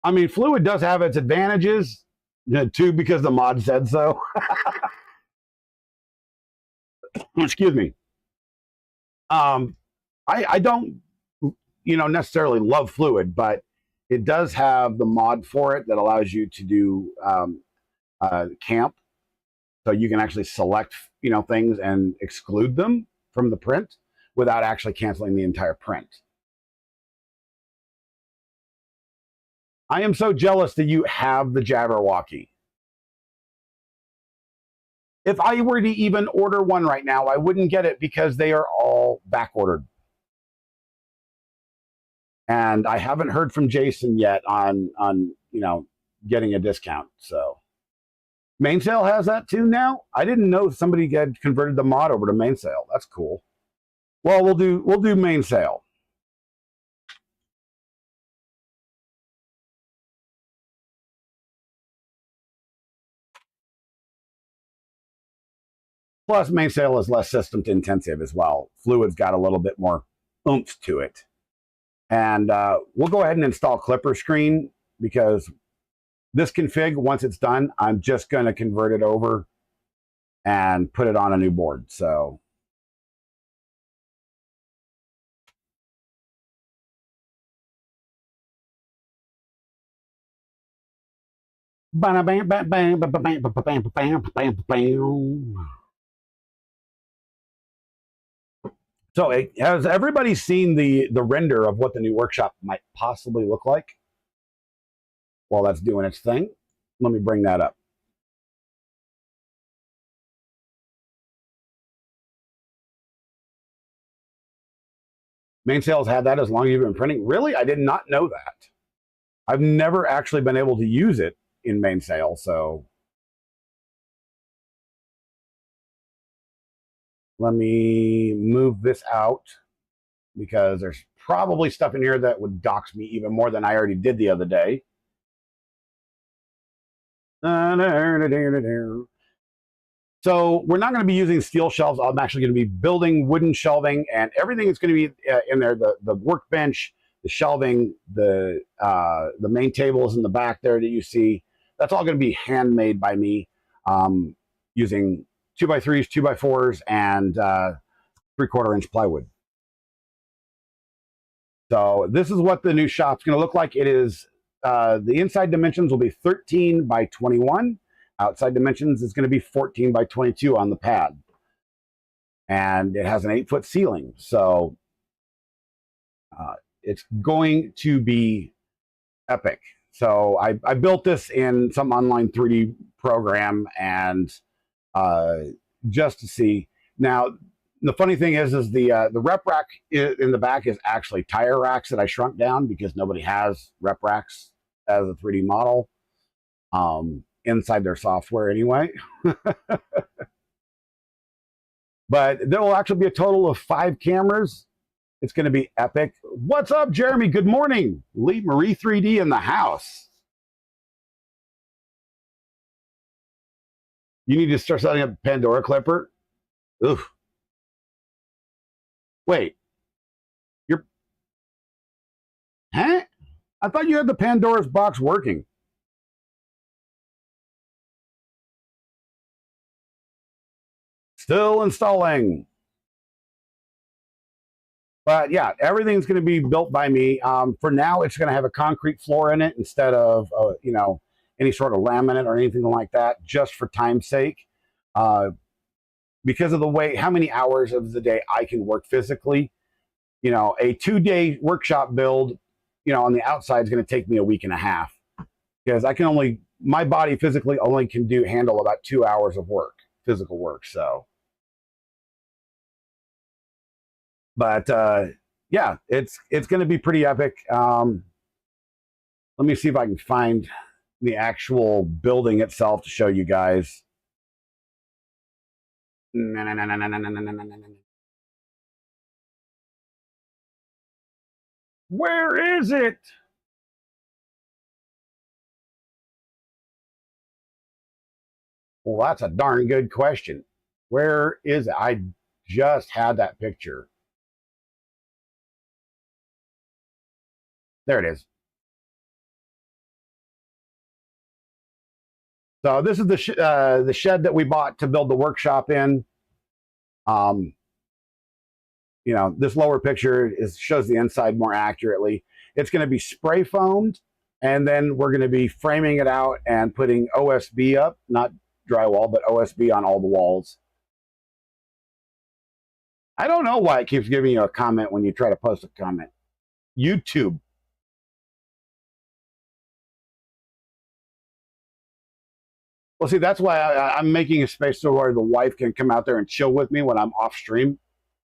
I mean, fluid does have its advantages, 2 because the mod said so. Excuse me. I don't, necessarily love fluid, but it does have the mod for it that allows you to do camp. So you can actually select, things and exclude them from the print without actually canceling the entire print. I am so jealous that you have the Jabberwocky. If I were to even order one right now, I wouldn't get it because they are all back ordered. And I haven't heard from Jason yet on getting a discount. So mainsail has that too now. I didn't know somebody had converted the mod over to mainsail. That's cool. Well, we'll do mainsail. Plus, mainsail is less system intensive as well. Fluid's got a little bit more oomph to it. And we'll go ahead and install Clipper Screen because this config, once it's done, I'm just going to convert it over and put it on a new board. So so has everybody seen the render of what the new workshop might possibly look like? While that's doing its thing, let me bring that up. Mainsail's had that as long as you've been printing. Really? I did not know that. I've never actually been able to use it in mainsail, so let me move this out because there's probably stuff in here that would dox me even more than I already did the other day. So we're not going to be using steel shelves. I'm actually going to be building wooden shelving, and everything is going to be in there. The workbench, the shelving, the main tables in the back there that you see. That's all going to be handmade by me using 2x3s, 2x4s, and 3/4 inch plywood. So this is what the new shop's going to look like. It is the inside dimensions will be 13 by 21. Outside dimensions is going to be 14 by 22 on the pad. And it has an 8-foot ceiling. So it's going to be epic. So I built this in some online 3D program and just to see. Now, the funny thing is the rep rack in the back is actually tire racks that I shrunk down because nobody has rep racks as a 3D model. Inside their software anyway. But there will actually be a total of 5 cameras. It's going to be epic. What's up, Jeremy? Good morning. Lee Marie 3D in the house. You need to start setting up Pandora Clipper. Oof. Wait. Huh? I thought you had the Pandora's box working. Still installing. But yeah, everything's going to be built by me. For now, it's going to have a concrete floor in it instead of, any sort of laminate or anything like that, just for time's sake. Because of the way, how many hours of the day I can work physically. A 2-day workshop build, on the outside is going to take me a week and a half because my body physically only can handle about 2 hours of physical work. So, but yeah, it's going to be pretty epic. Let me see if I can find the actual building itself to show you guys. Where is it? Well, that's a darn good question. Where is it? I just had that picture. There it is. So this is the shed that we bought to build the workshop in. This lower picture shows the inside more accurately. It's going to be spray foamed, and then we're going to be framing it out and putting OSB up, not drywall, but OSB on all the walls. I don't know why it keeps giving you a comment when you try to post a comment. YouTube. Well, see, that's why I'm making a space so where the wife can come out there and chill with me when I'm off stream.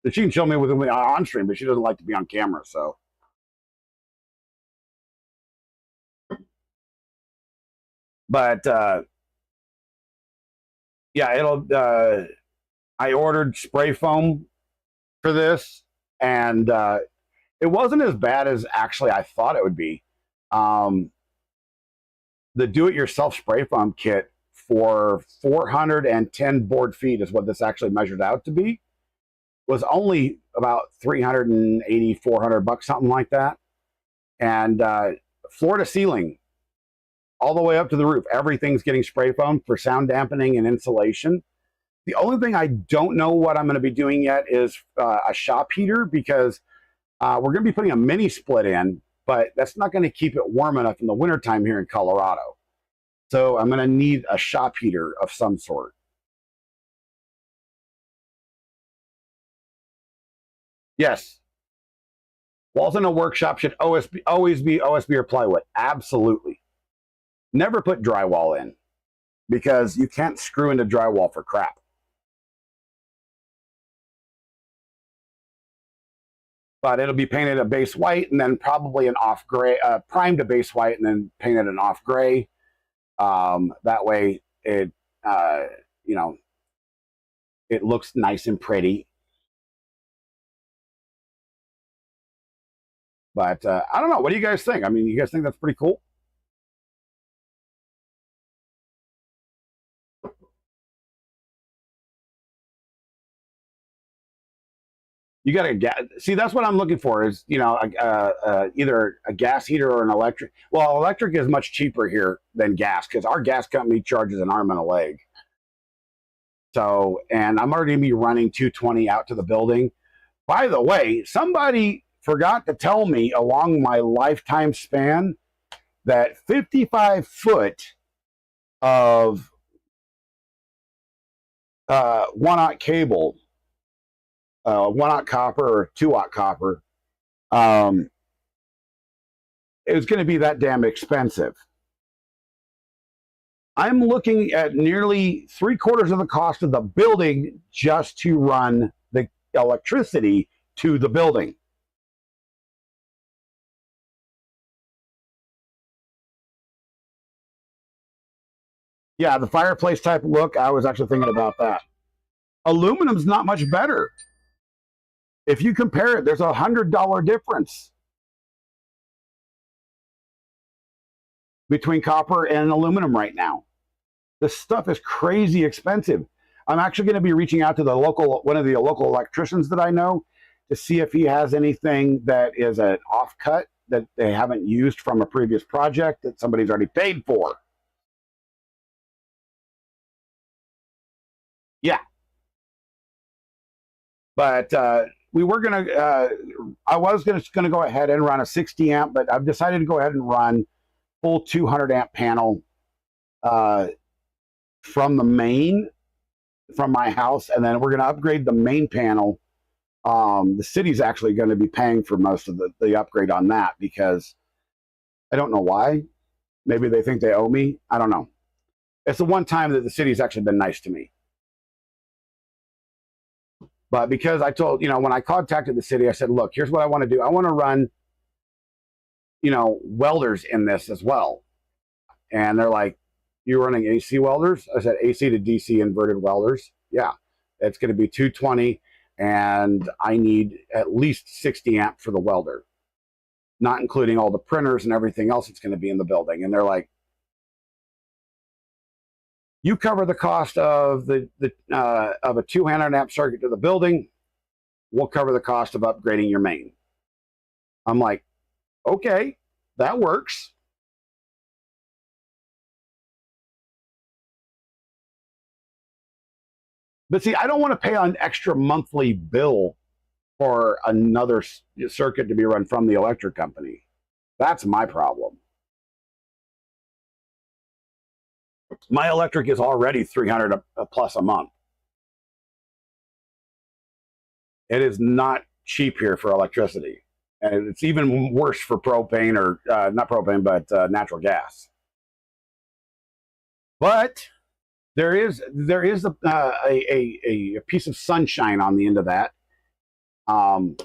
She can chill me with me on stream, but she doesn't like to be on camera, so. But yeah, I ordered spray foam for this, and it wasn't as bad as actually I thought it would be. The do-it-yourself spray foam kit for 410 board feet is what this actually measured out to be. Was only about 380, 400 bucks, something like that. And floor to ceiling, all the way up to the roof, everything's getting spray foamed for sound dampening and insulation. The only thing I don't know what I'm going to be doing yet is a shop heater, because we're going to be putting a mini split in, but that's not going to keep it warm enough in the wintertime here in Colorado. So I'm going to need a shop heater of some sort. Yes. Walls in a workshop should always be OSB or plywood. Absolutely. Never put drywall in, because you can't screw into drywall for crap. But it'll be painted a base white and then probably an off gray, primed a base white and then painted an off gray. That way it, it looks nice and pretty. But I don't know. What do you guys think? I mean, you guys think that's pretty cool? You got to see. That's what I'm looking for. Is either a gas heater or an electric. Well, electric is much cheaper here than gas, because our gas company charges an arm and a leg. So, and I'm already going to be running 220 out to the building. By the way, somebody forgot to tell me along my lifetime span that 55 foot of 1/0 cable, 1/0 copper or 2/0 copper, is going to be that damn expensive. I'm looking at nearly 3/4 of the cost of the building just to run the electricity to the building. Yeah, the fireplace type look, I was actually thinking about that. Aluminum's not much better. If you compare it, there's $100 difference between copper and aluminum right now. This stuff is crazy expensive. I'm actually going to be reaching out to one of the local electricians that I know to see if he has anything that is an offcut that they haven't used from a previous project that somebody's already paid for. Yeah. But we were going to, I was going to go ahead and run a 60 amp, but I've decided to go ahead and run full 200 amp panel from the main, from my house. And then we're going to upgrade the main panel. The city's actually going to be paying for most of the upgrade on that because I don't know why. Maybe they think they owe me. I don't know. It's the one time that the city's actually been nice to me. But because I told, when I contacted the city, I said, look, here's what I want to do. I want to run, welders in this as well. And they're like, you're running AC welders? I said, AC to DC inverted welders. Yeah, it's going to be 220, and I need at least 60 amp for the welder, not including all the printers and everything else that's going to be in the building. And they're like, you cover the cost of of a 200 amp circuit to the building. We'll cover the cost of upgrading your main. I'm like, okay, that works. But see, I don't want to pay an extra monthly bill for another circuit to be run from the electric company. That's my problem. My electric is already $300 plus a month. It is not cheap here for electricity. And it's even worse for propane, or not propane, but natural gas. But there is a piece of sunshine on the end of that. I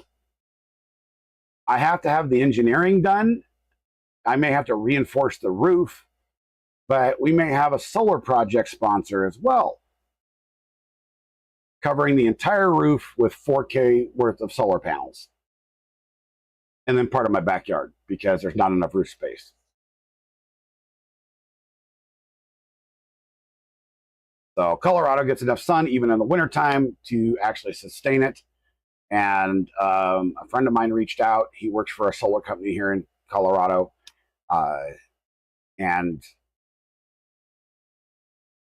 have to have the engineering done. I may have to reinforce the roof, but we may have a solar project sponsor as well, covering the entire roof with 4K worth of solar panels. And then part of my backyard because there's not enough roof space. So Colorado gets enough sun even in the wintertime to actually sustain it. And a friend of mine reached out. He works for a solar company here in Colorado. And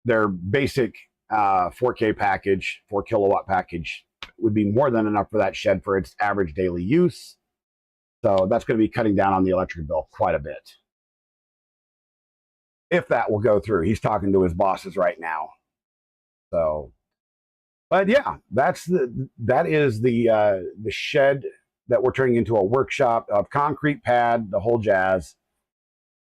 their basic 4K package, 4 kilowatt package, would be more than enough for that shed for its average daily use. So that's going to be cutting down on the electric bill quite a bit. If that will go through. He's talking to his bosses right now. So, but yeah, that is the shed that we're turning into a workshop of concrete pad, the whole jazz.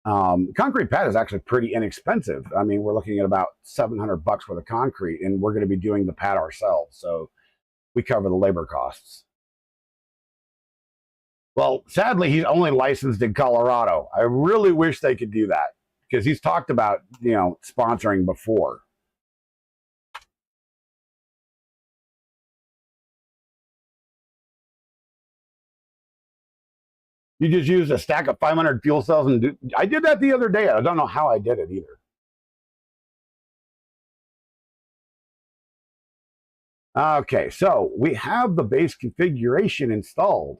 Concrete pad is actually pretty inexpensive. I mean, we're looking at about $700 worth of concrete, and we're going to be doing the pad ourselves. So we cover the labor costs. Well, sadly, he's only licensed in Colorado. I really wish they could do that because he's talked about, sponsoring before. You just use a stack of 500 fuel cells and I did that the other day. I don't know how I did it either. Okay, so we have the base configuration installed.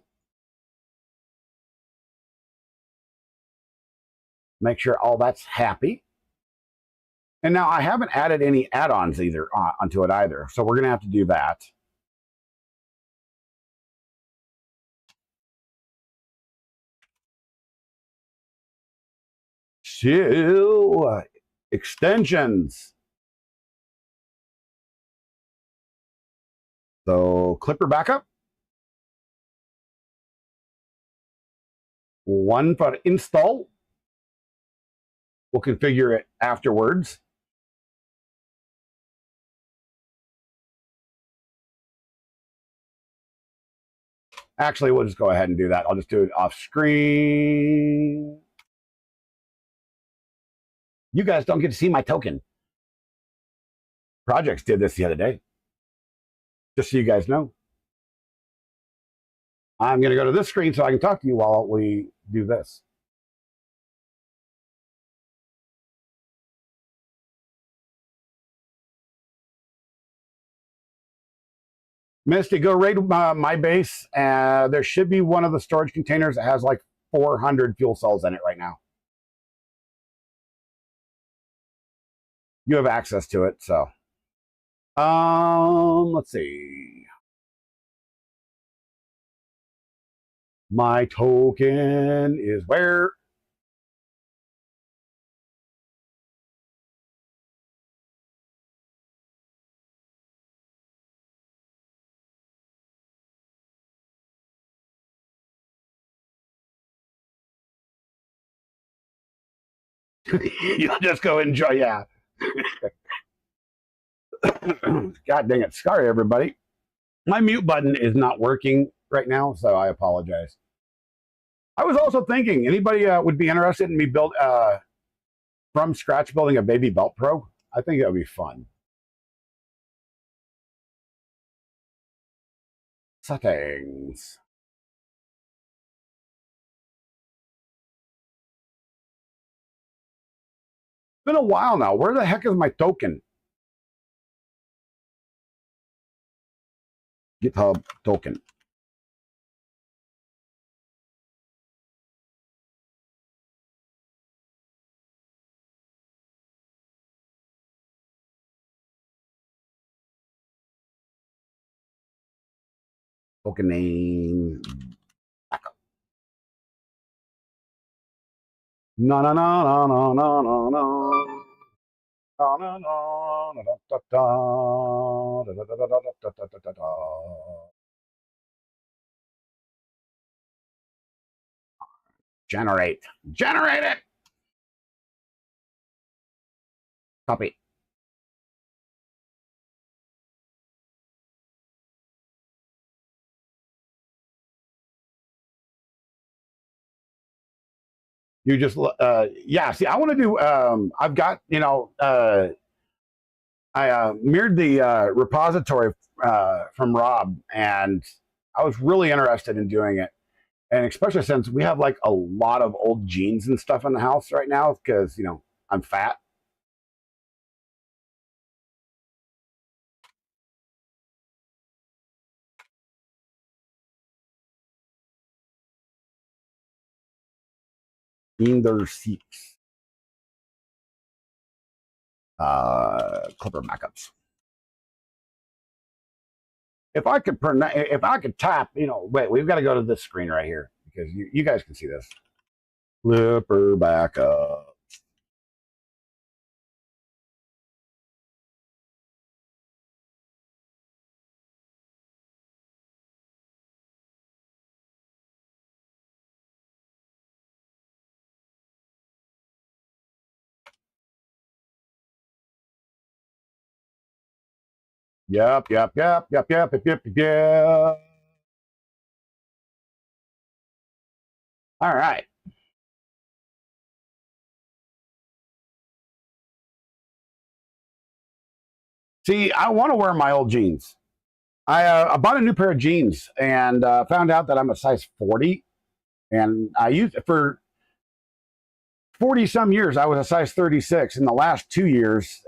Make sure all that's happy. And now I haven't added any add-ons either onto it either. So we're going to have to do that. So, extensions. So clipper backup. One for install. We'll configure it afterwards. Actually, we'll just go ahead and do that. I'll just do it off screen. You guys don't get to see my token. Projects did this the other day. Just so you guys know. I'm going to go to this screen so I can talk to you while we do this. Misty, go raid my base. There should be one of the storage containers that has like 400 fuel cells in it right now. You have access to it, so. Let's see. My token is where? You'll just go enjoy. Yeah. God dang it. Sorry, everybody. My mute button is not working right now, so I apologize. I was also thinking, anybody would be interested in me from scratch building a Baby Belt Pro? I think that would be fun. Settings. It's been a while now. Where the heck is my token? GitHub token. Token name. Backup. No, no, no, no, no, no, no, no. No, no, no, da, da, da, da, da, da, da, da, da, da, da, da. Generate. Generate it. Copy. You just, yeah, see, I want to do, I've got, I mirrored the repository from Rob, and I was really interested in doing it. And especially since we have like a lot of old jeans and stuff in the house right now because, I'm fat. In their seats. Clipper backups. If I could tap, wait, we've got to go to this screen right here because you guys can see this. Clipper backup. Yep. All right. See, I want to wear my old jeans. I bought a new pair of jeans and found out that I'm a size 40. And I used it for 40 some years. I was a size 36. In the last 2 years,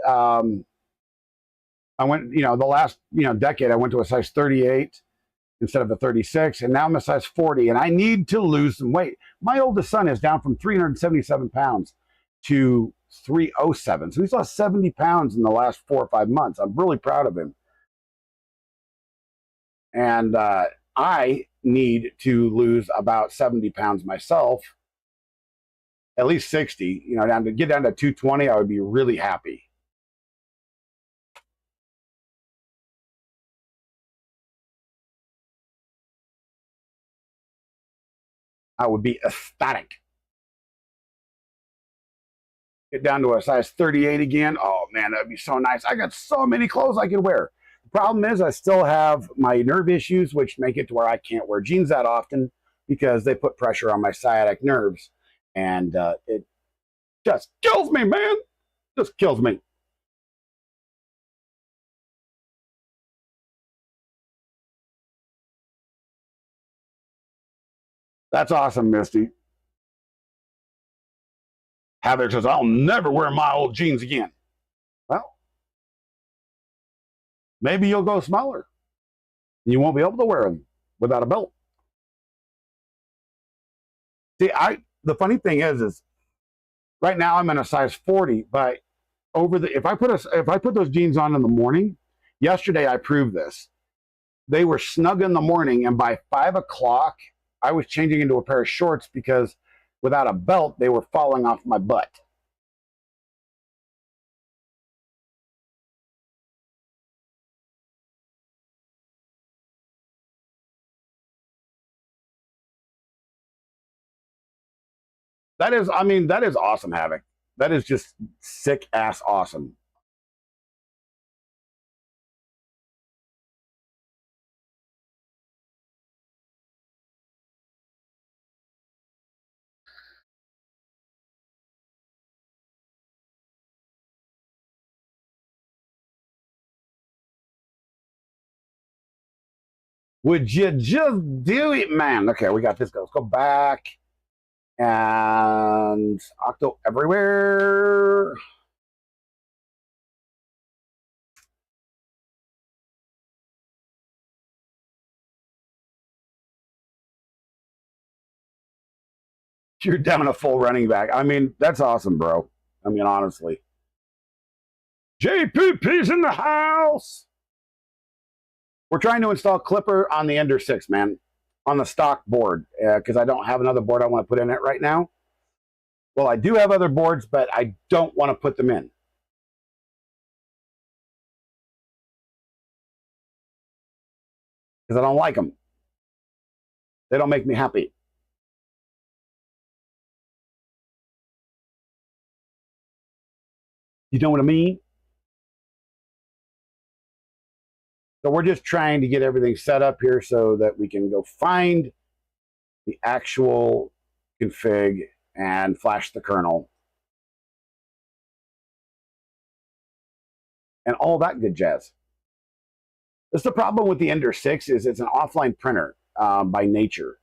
I went, the last, decade, I went to a size 38 instead of a 36. And now I'm a size 40. And I need to lose some weight. My oldest son is down from 377 pounds to 307. So he's lost 70 pounds in the last 4 or 5 months. I'm really proud of him. And I need to lose about 70 pounds myself, at least 60, get down to 220, I would be really happy. I would be ecstatic. Get down to a size 38 again. Oh man, that'd be so nice. I got so many clothes I could wear. The problem is I still have my nerve issues, which make it to where I can't wear jeans that often because they put pressure on my sciatic nerves. And it just kills me, man. Just kills me. That's awesome, Misty. Heather says, I'll never wear my old jeans again. Well, maybe you'll go smaller. You won't be able to wear them without a belt. See, the funny thing is right now I'm in a size 40, but if I put those jeans on in the morning, yesterday I proved this. They were snug in the morning, and by 5 o'clock, I was changing into a pair of shorts because without a belt, they were falling off my butt. That is, I mean, that is awesome, Havoc. That is just sick ass awesome. Would you just do it, man? Okay, we got this. Let's go back and Octo everywhere. You're down a full running back. I mean, that's awesome, bro. I mean, honestly. JPP's in the house. We're trying to install Clipper on the Ender 6, man, on the stock board, because I don't have another board I want to put in it right now. Well, I do have other boards, but I don't want to put them in. Because I don't like them. They don't make me happy. You know what I mean? So we're just trying to get everything set up here so that we can go find the actual config and flash the kernel and all that good jazz. That's the problem with the Ender 6 is it's an offline printer by nature.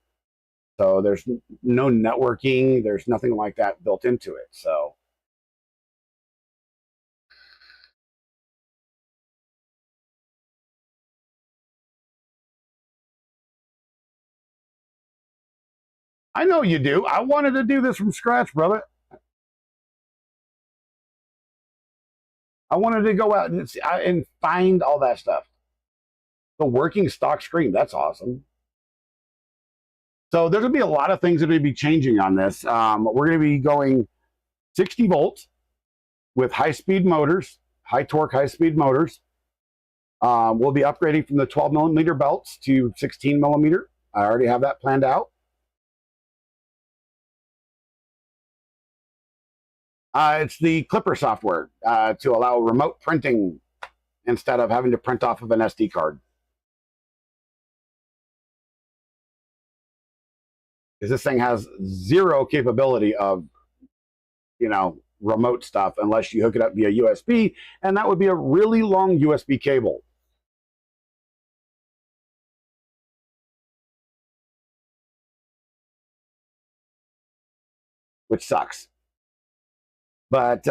So there's no networking. There's nothing like that built into it. So I know you do. I wanted to do this from scratch, brother. I wanted to go out and find all that stuff. The working stock screen, that's awesome. So there's going to be a lot of things that are going to be changing on this. We're going to be going 60 volts with high-speed motors, high torque, high-speed motors. We'll be upgrading from the 12 millimeter belts to 16 millimeter. I already have that planned out. It's the Clipper software to allow remote printing instead of having to print off of an SD card. Because this thing has zero capability of, you know, remote stuff unless you hook it up via USB, and that would be a really long USB cable. Which sucks. But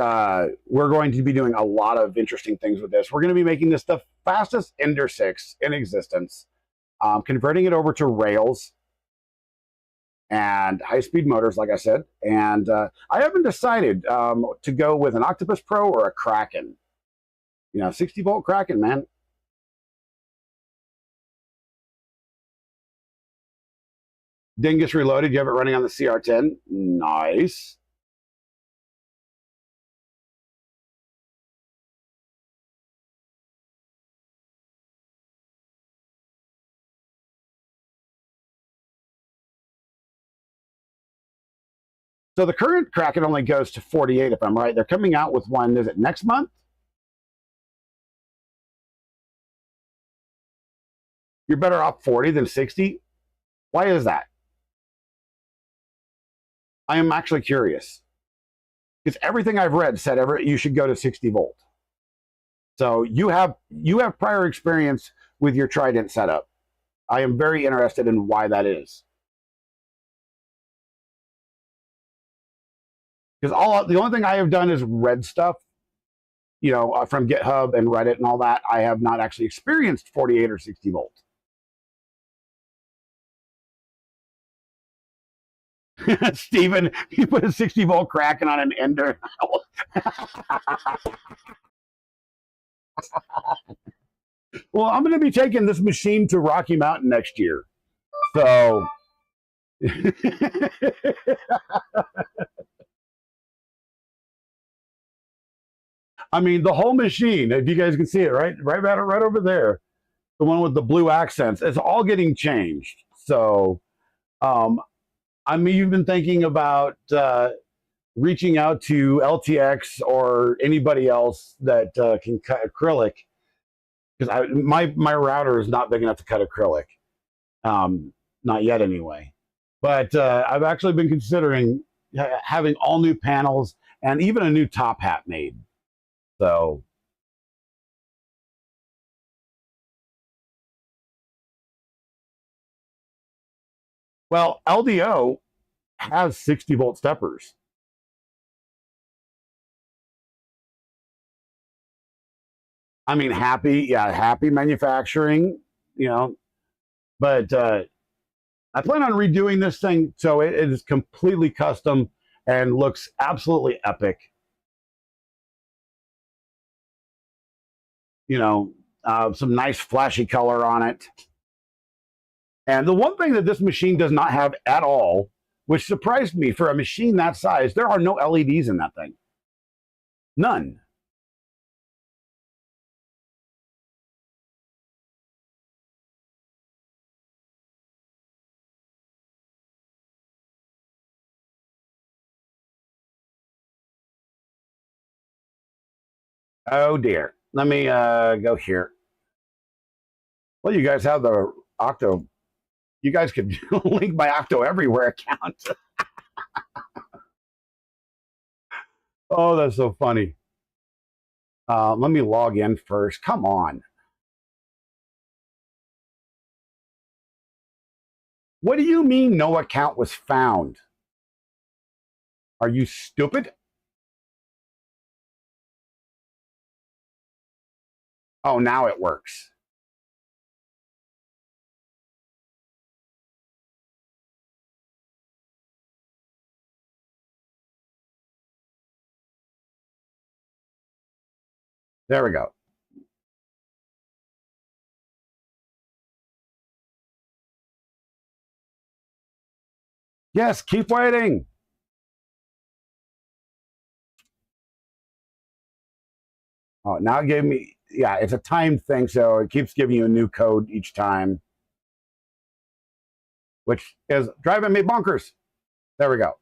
we're going to be doing a lot of interesting things with this. We're going to be making this the fastest Ender 6 in existence, converting it over to Rails and high-speed motors, like I said. And I haven't decided to go with an Octopus Pro or a Kraken. You know, 60-volt Kraken, man. Dingus Reloaded, you have it running on the CR10. Nice. So the current Kraken only goes to 48, if I'm right. They're coming out with one, is it next month? You're better off 40 than 60? Why is that? I am actually curious. Because everything I've read said you should go to 60 volt. So you have prior experience with your Trident setup. I am very interested in why that is. Because the only thing I have done is read stuff, you know, from GitHub and Reddit and all that. I have not actually experienced 48 or 60 volts. Steven, you put a 60 volt Kraken on an Ender. Well, I'm going to be taking this machine to Rocky Mountain next year. So I mean, the whole machine, if you guys can see it, right over there, the one with the blue accents, it's all getting changed. So, um, I mean, you've been thinking about reaching out to LTX or anybody else that can cut acrylic, because my router is not big enough to cut acrylic, not yet anyway. But I've actually been considering having all new panels and even a new top hat made. So, well, LDO has 60-volt steppers. I mean, happy manufacturing, you know. But I plan on redoing this thing so it is completely custom and looks absolutely epic. You know, some nice flashy color on it. And the one thing that this machine does not have at all, which surprised me for a machine that size, there are no LEDs in that thing. None. Oh dear. Let me go here. Well, you guys have the Octo. You guys could link my Octo Everywhere account. Oh, that's so funny. Let me log in first. Come on. What do you mean no account was found? Are you stupid? Oh, now it works. There we go. Yes, keep waiting. Oh, now it gave me, yeah, it's a timed thing, so it keeps giving you a new code each time, which is driving me bonkers. There we go.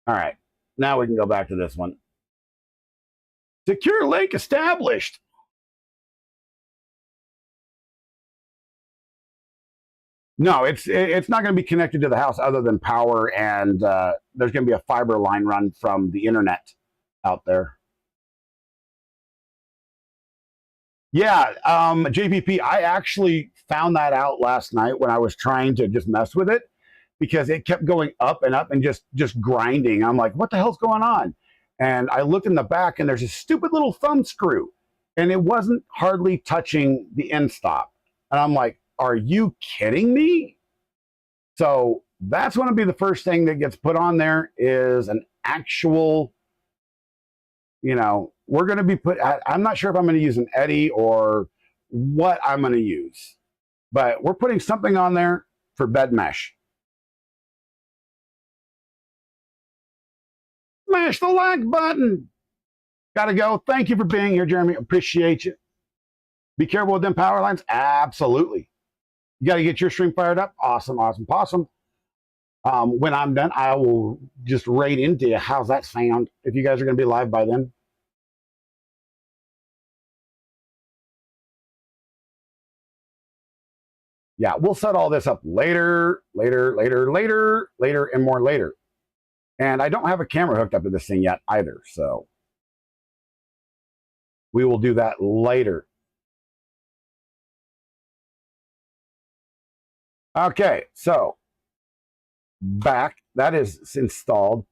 All right, now we can go back to this one. Secure link established. No, it's not going to be connected to the house other than power, and there's going to be a fiber line run from the internet out there. Yeah, JPP, I actually found that out last night when I was trying to just mess with it because it kept going up and just grinding. I'm like, what the hell's going on? And I looked in the back and there's a stupid little thumb screw and it wasn't hardly touching the end stop. And I'm like, are you kidding me? So that's going to be the first thing that gets put on there is an actual, you know, we're going to be I'm not sure if I'm going to use an eddy or what I'm going to use, but we're putting something on there for bed mesh. Smash the like button. Gotta go. Thank you for being here, Jeremy. Appreciate you. Be careful with them power lines. Absolutely. You got to get your stream fired up. Awesome, awesome, awesome. When I'm done, I will just raid into you. How's that sound? If you guys are going to be live by then. Yeah, we'll set all this up later, and more later. And I don't have a camera hooked up to this thing yet either, so we will do that later. Okay, so back, that is installed.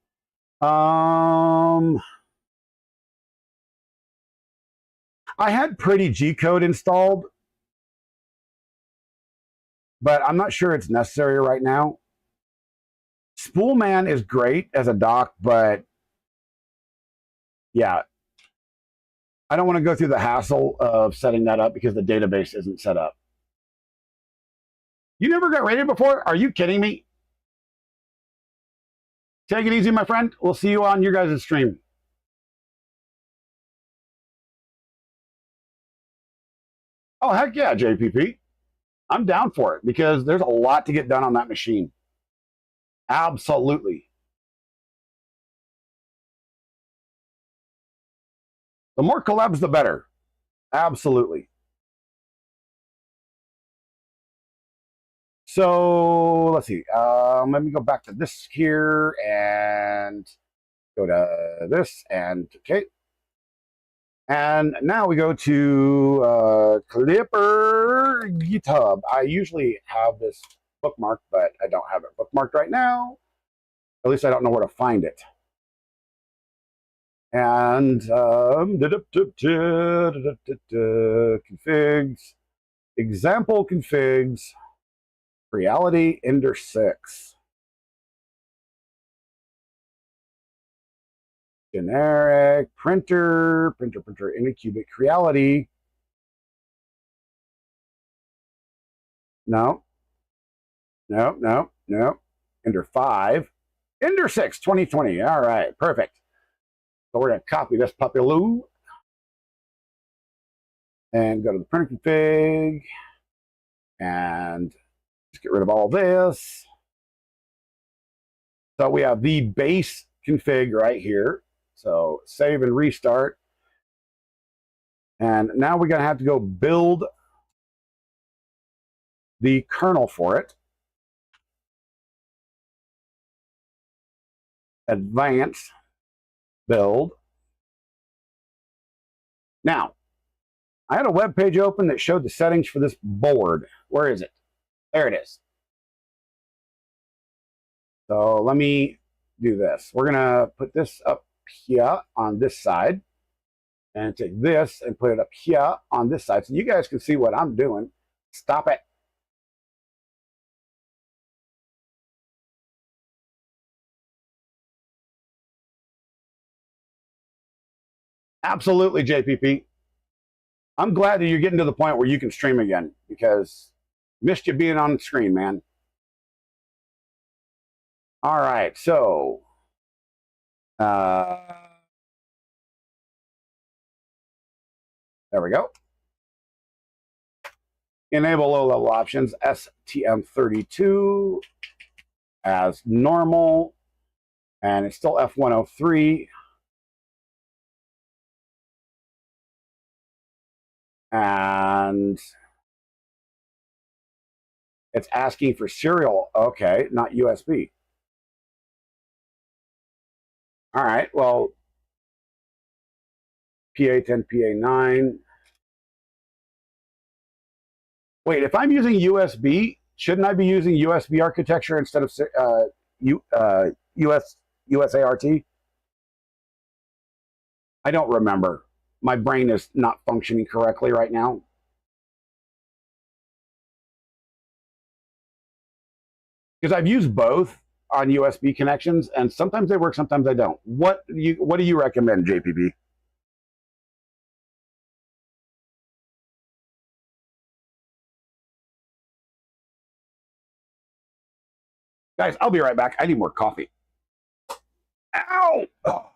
I had Pretty G Code installed, but I'm not sure it's necessary right now. Spoolman is great as a dock, but yeah, I don't want to go through the hassle of setting that up because the database isn't set up. You never got rated before? Are you kidding me? Take it easy, my friend. We'll see you on your guys' stream. Oh, heck yeah, JPP. I'm down for it because there's a lot to get done on that machine. Absolutely. The more collabs, the better. Absolutely. So let's see. Let me go back to this here and go to this and okay. And now we go to Clipper GitHub. I usually have this bookmarked, but I don't have it bookmarked right now. At least I don't know where to find it. And configs, example configs, reality Ender 6. Generic, printer, Anycubic reality. No. Ender 5. Ender 6, 2020. All right, perfect. So we're going to copy this puppy-loo and go to the printer config and just get rid of all this. So we have the base config right here. So save and restart. And now we're going to have to go build the kernel for it. Advanced build. Now, I had a web page open that showed the settings for this board. Where is it? There it is. So let me do this. We're going to put this up here on this side and take this and put it up here on this side so you guys can see what I'm doing. Stop it. Absolutely, JPP. I'm glad that you're getting to the point where you can stream again because missed you being on the screen, man. All right, so there we go. Enable low-level options, STM32 as normal, and it's still F103. And it's asking for serial. Okay, not USB. All right, well, PA10, PA9. Wait, if I'm using USB, shouldn't I be using USB architecture instead of USART? I don't remember. My brain is not functioning correctly right now. Because I've used both on USB connections, and sometimes they work, sometimes they don't. What do you recommend, JPB? Guys, I'll be right back. I need more coffee. Ow! Oh.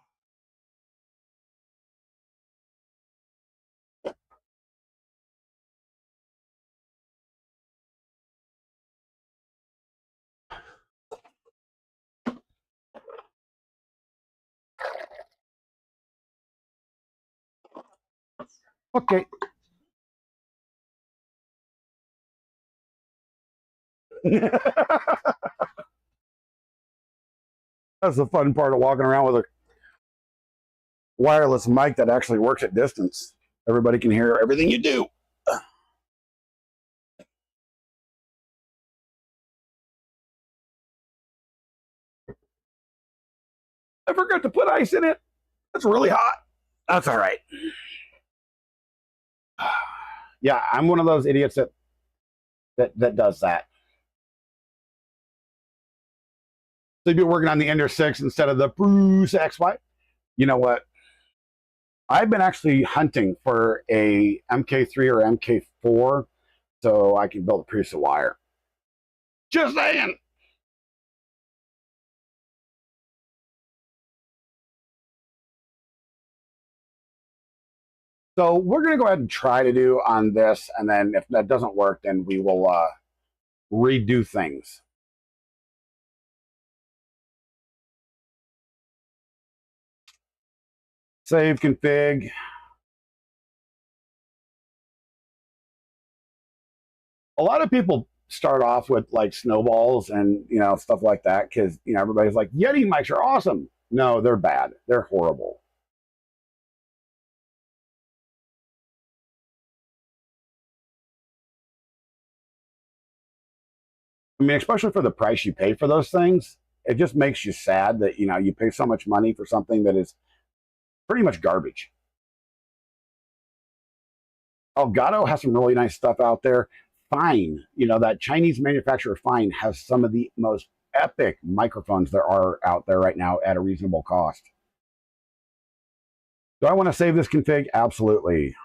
Okay. That's the fun part of walking around with a wireless mic that actually works at distance. Everybody can hear everything you do. I forgot to put ice in it. It's really hot. That's all right. Yeah, I'm one of those idiots that does that. So you'd be working on the Ender 6 instead of the Bruce XY. You know what? I've been actually hunting for a MK3 or MK4 so I can build a piece of wire. Just saying. So we're going to go ahead and try to do on this, and then if that doesn't work, then we will redo things. Save config. A lot of people start off with like snowballs and stuff like that because everybody's like Yeti mics are awesome. No, they're bad. They're horrible. I mean, especially for the price you pay for those things, it just makes you sad that you pay so much money for something that is pretty much garbage. Elgato has some really nice stuff out there. Fine, that Chinese manufacturer Fine has some of the most epic microphones there are out there right now at a reasonable cost. Do I want to save this config? Absolutely.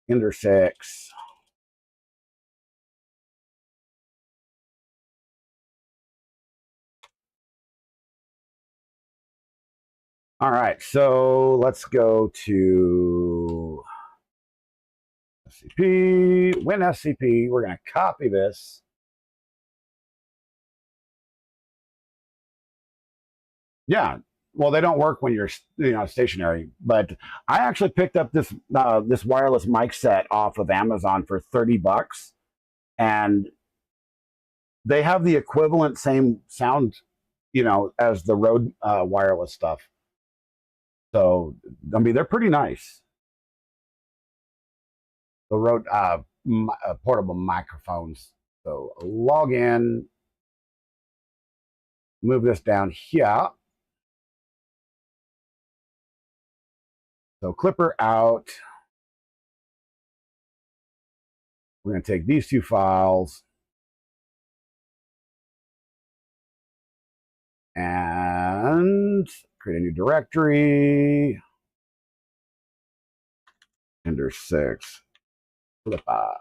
Ender 6. All right, so let's go to SCP, win SCP. We're going to copy this. Yeah, well, they don't work when you're stationary. But I actually picked up this wireless mic set off of Amazon for $30, and they have the equivalent same sound, as the Rode wireless stuff. So I mean, they're pretty nice. The Rode portable microphones. So log in, move this down here. So Clipper out. We're going to take these two files and create a new directory. Ender 6. Flipper.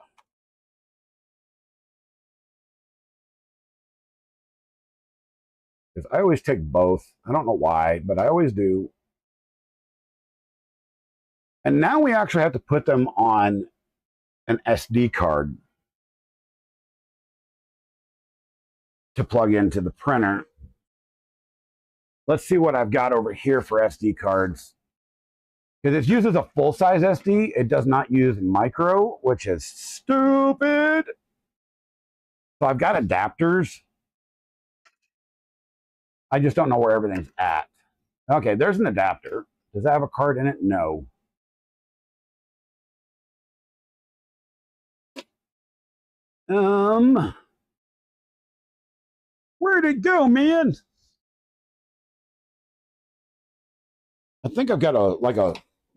Because I always take both. I don't know why, but I always do. And now we actually have to put them on an SD card to plug into the printer. Let's see what I've got over here for SD cards. Because it uses a full-size SD. It does not use micro, which is stupid. So I've got adapters. I just don't know where everything's at. Okay, there's an adapter. Does that have a card in it? No. Where'd it go, man? I think I've got a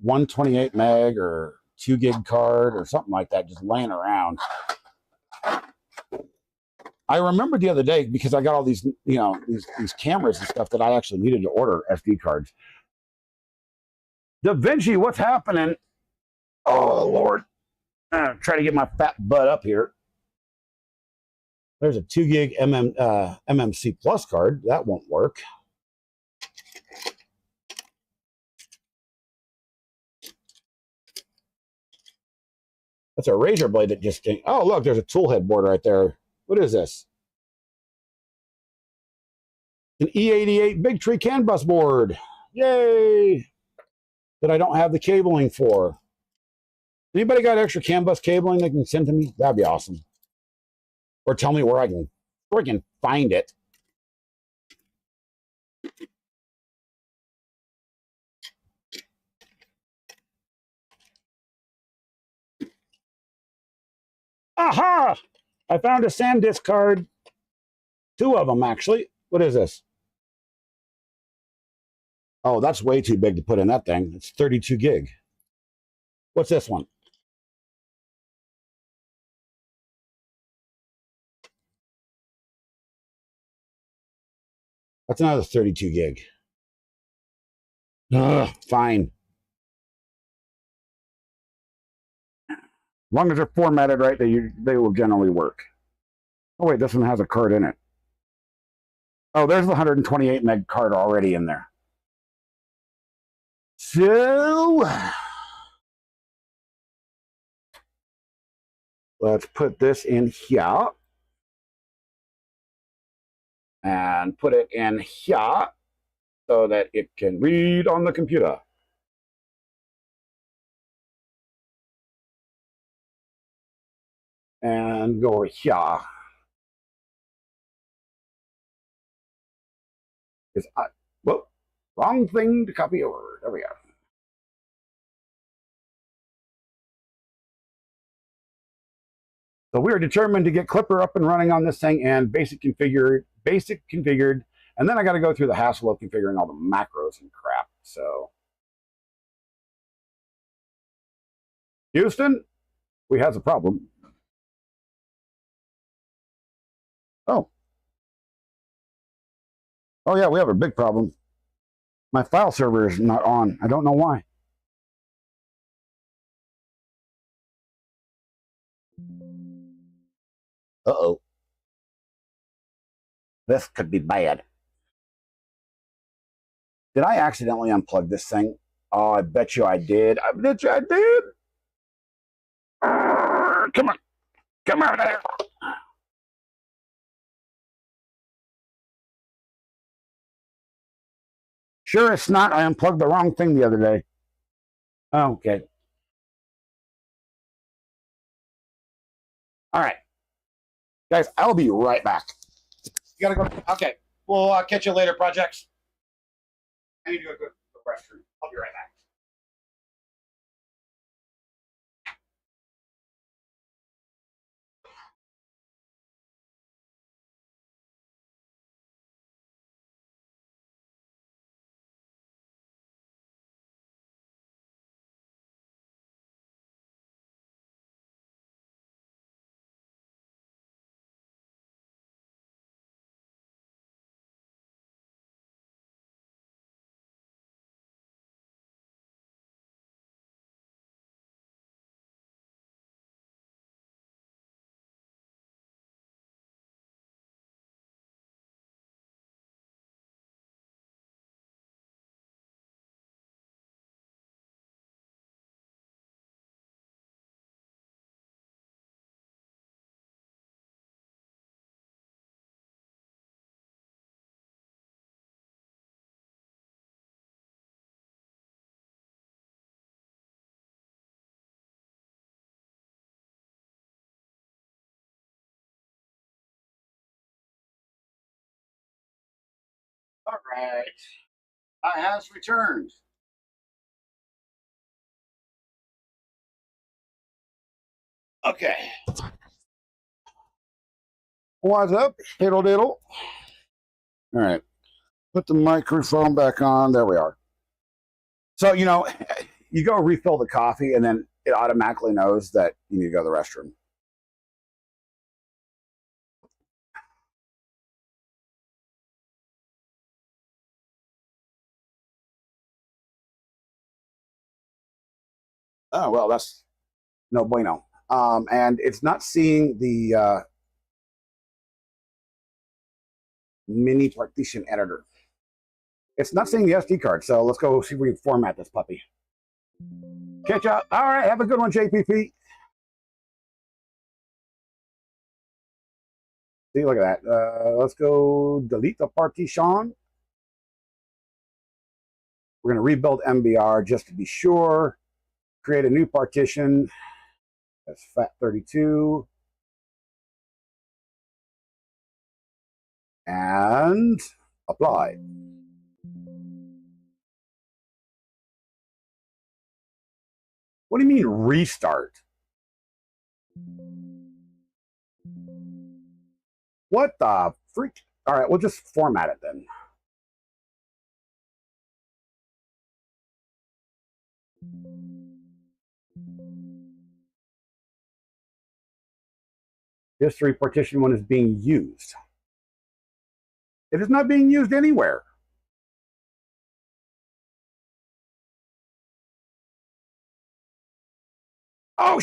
128 meg or 2 gig card or something like that just laying around. I remembered the other day because I got all these these cameras and stuff that I actually needed to order SD cards. Da Vinci, what's happening? Oh Lord, try to get my fat butt up here. There's a 2 gig MMC Plus card. That won't work. That's a razor blade that just came. Oh, look, there's a tool head board right there. What is this? An E88 Big Tree CAN bus board. Yay! That I don't have the cabling for. Anybody got extra CAN bus cabling they can send to me? That'd be awesome. Or tell me where I can freaking find it. Aha! I found a SanDisk card. 2 of them, actually. What is this? Oh, that's way too big to put in that thing. It's 32 gig. What's this one? That's another 32 gig. Ugh, fine. long as they're formatted right, they will generally work. Oh wait, this one has a card in it. Oh, there's the 128 meg card already in there. So let's put this in here and put it in here so that it can read on the computer. And go over here. Whoop, wrong thing to copy over. There we go. So we are determined to get Clipper up and running on this thing and basic configured, and then I got to go through the hassle of configuring all the macros and crap. So, Houston, we have a problem. Oh. Oh yeah, we have a big problem. My file server is not on. I don't know why. Uh-oh. This could be bad. Did I accidentally unplug this thing? Oh, I bet you I did. I bet you I did. Come on. Come on there. Sure it's not. I unplugged the wrong thing the other day. Oh, okay. All right. Guys, I'll be right back. You gotta go. Okay. We'll catch you later, projects. I need to go to the restroom. I'll be right back. All right. I has returned. Okay. What's up? Diddle diddle. All right. Put the microphone back on. There we are. So, you know, you go refill the coffee and then it automatically knows that you need to go to the restroom. Oh, well, that's no bueno. And it's not seeing the mini partition editor. It's not seeing the SD card. So let's go see if we can format this puppy. Catch up. All right. Have a good one, JPP. See, look at that. Let's go delete the partition. We're going to rebuild MBR just to be sure. Create a new partition. That's FAT32. And apply. What do you mean restart? What the freak? All right, we'll just format it then. History partition 1 is being used. It is not being used anywhere. Oh,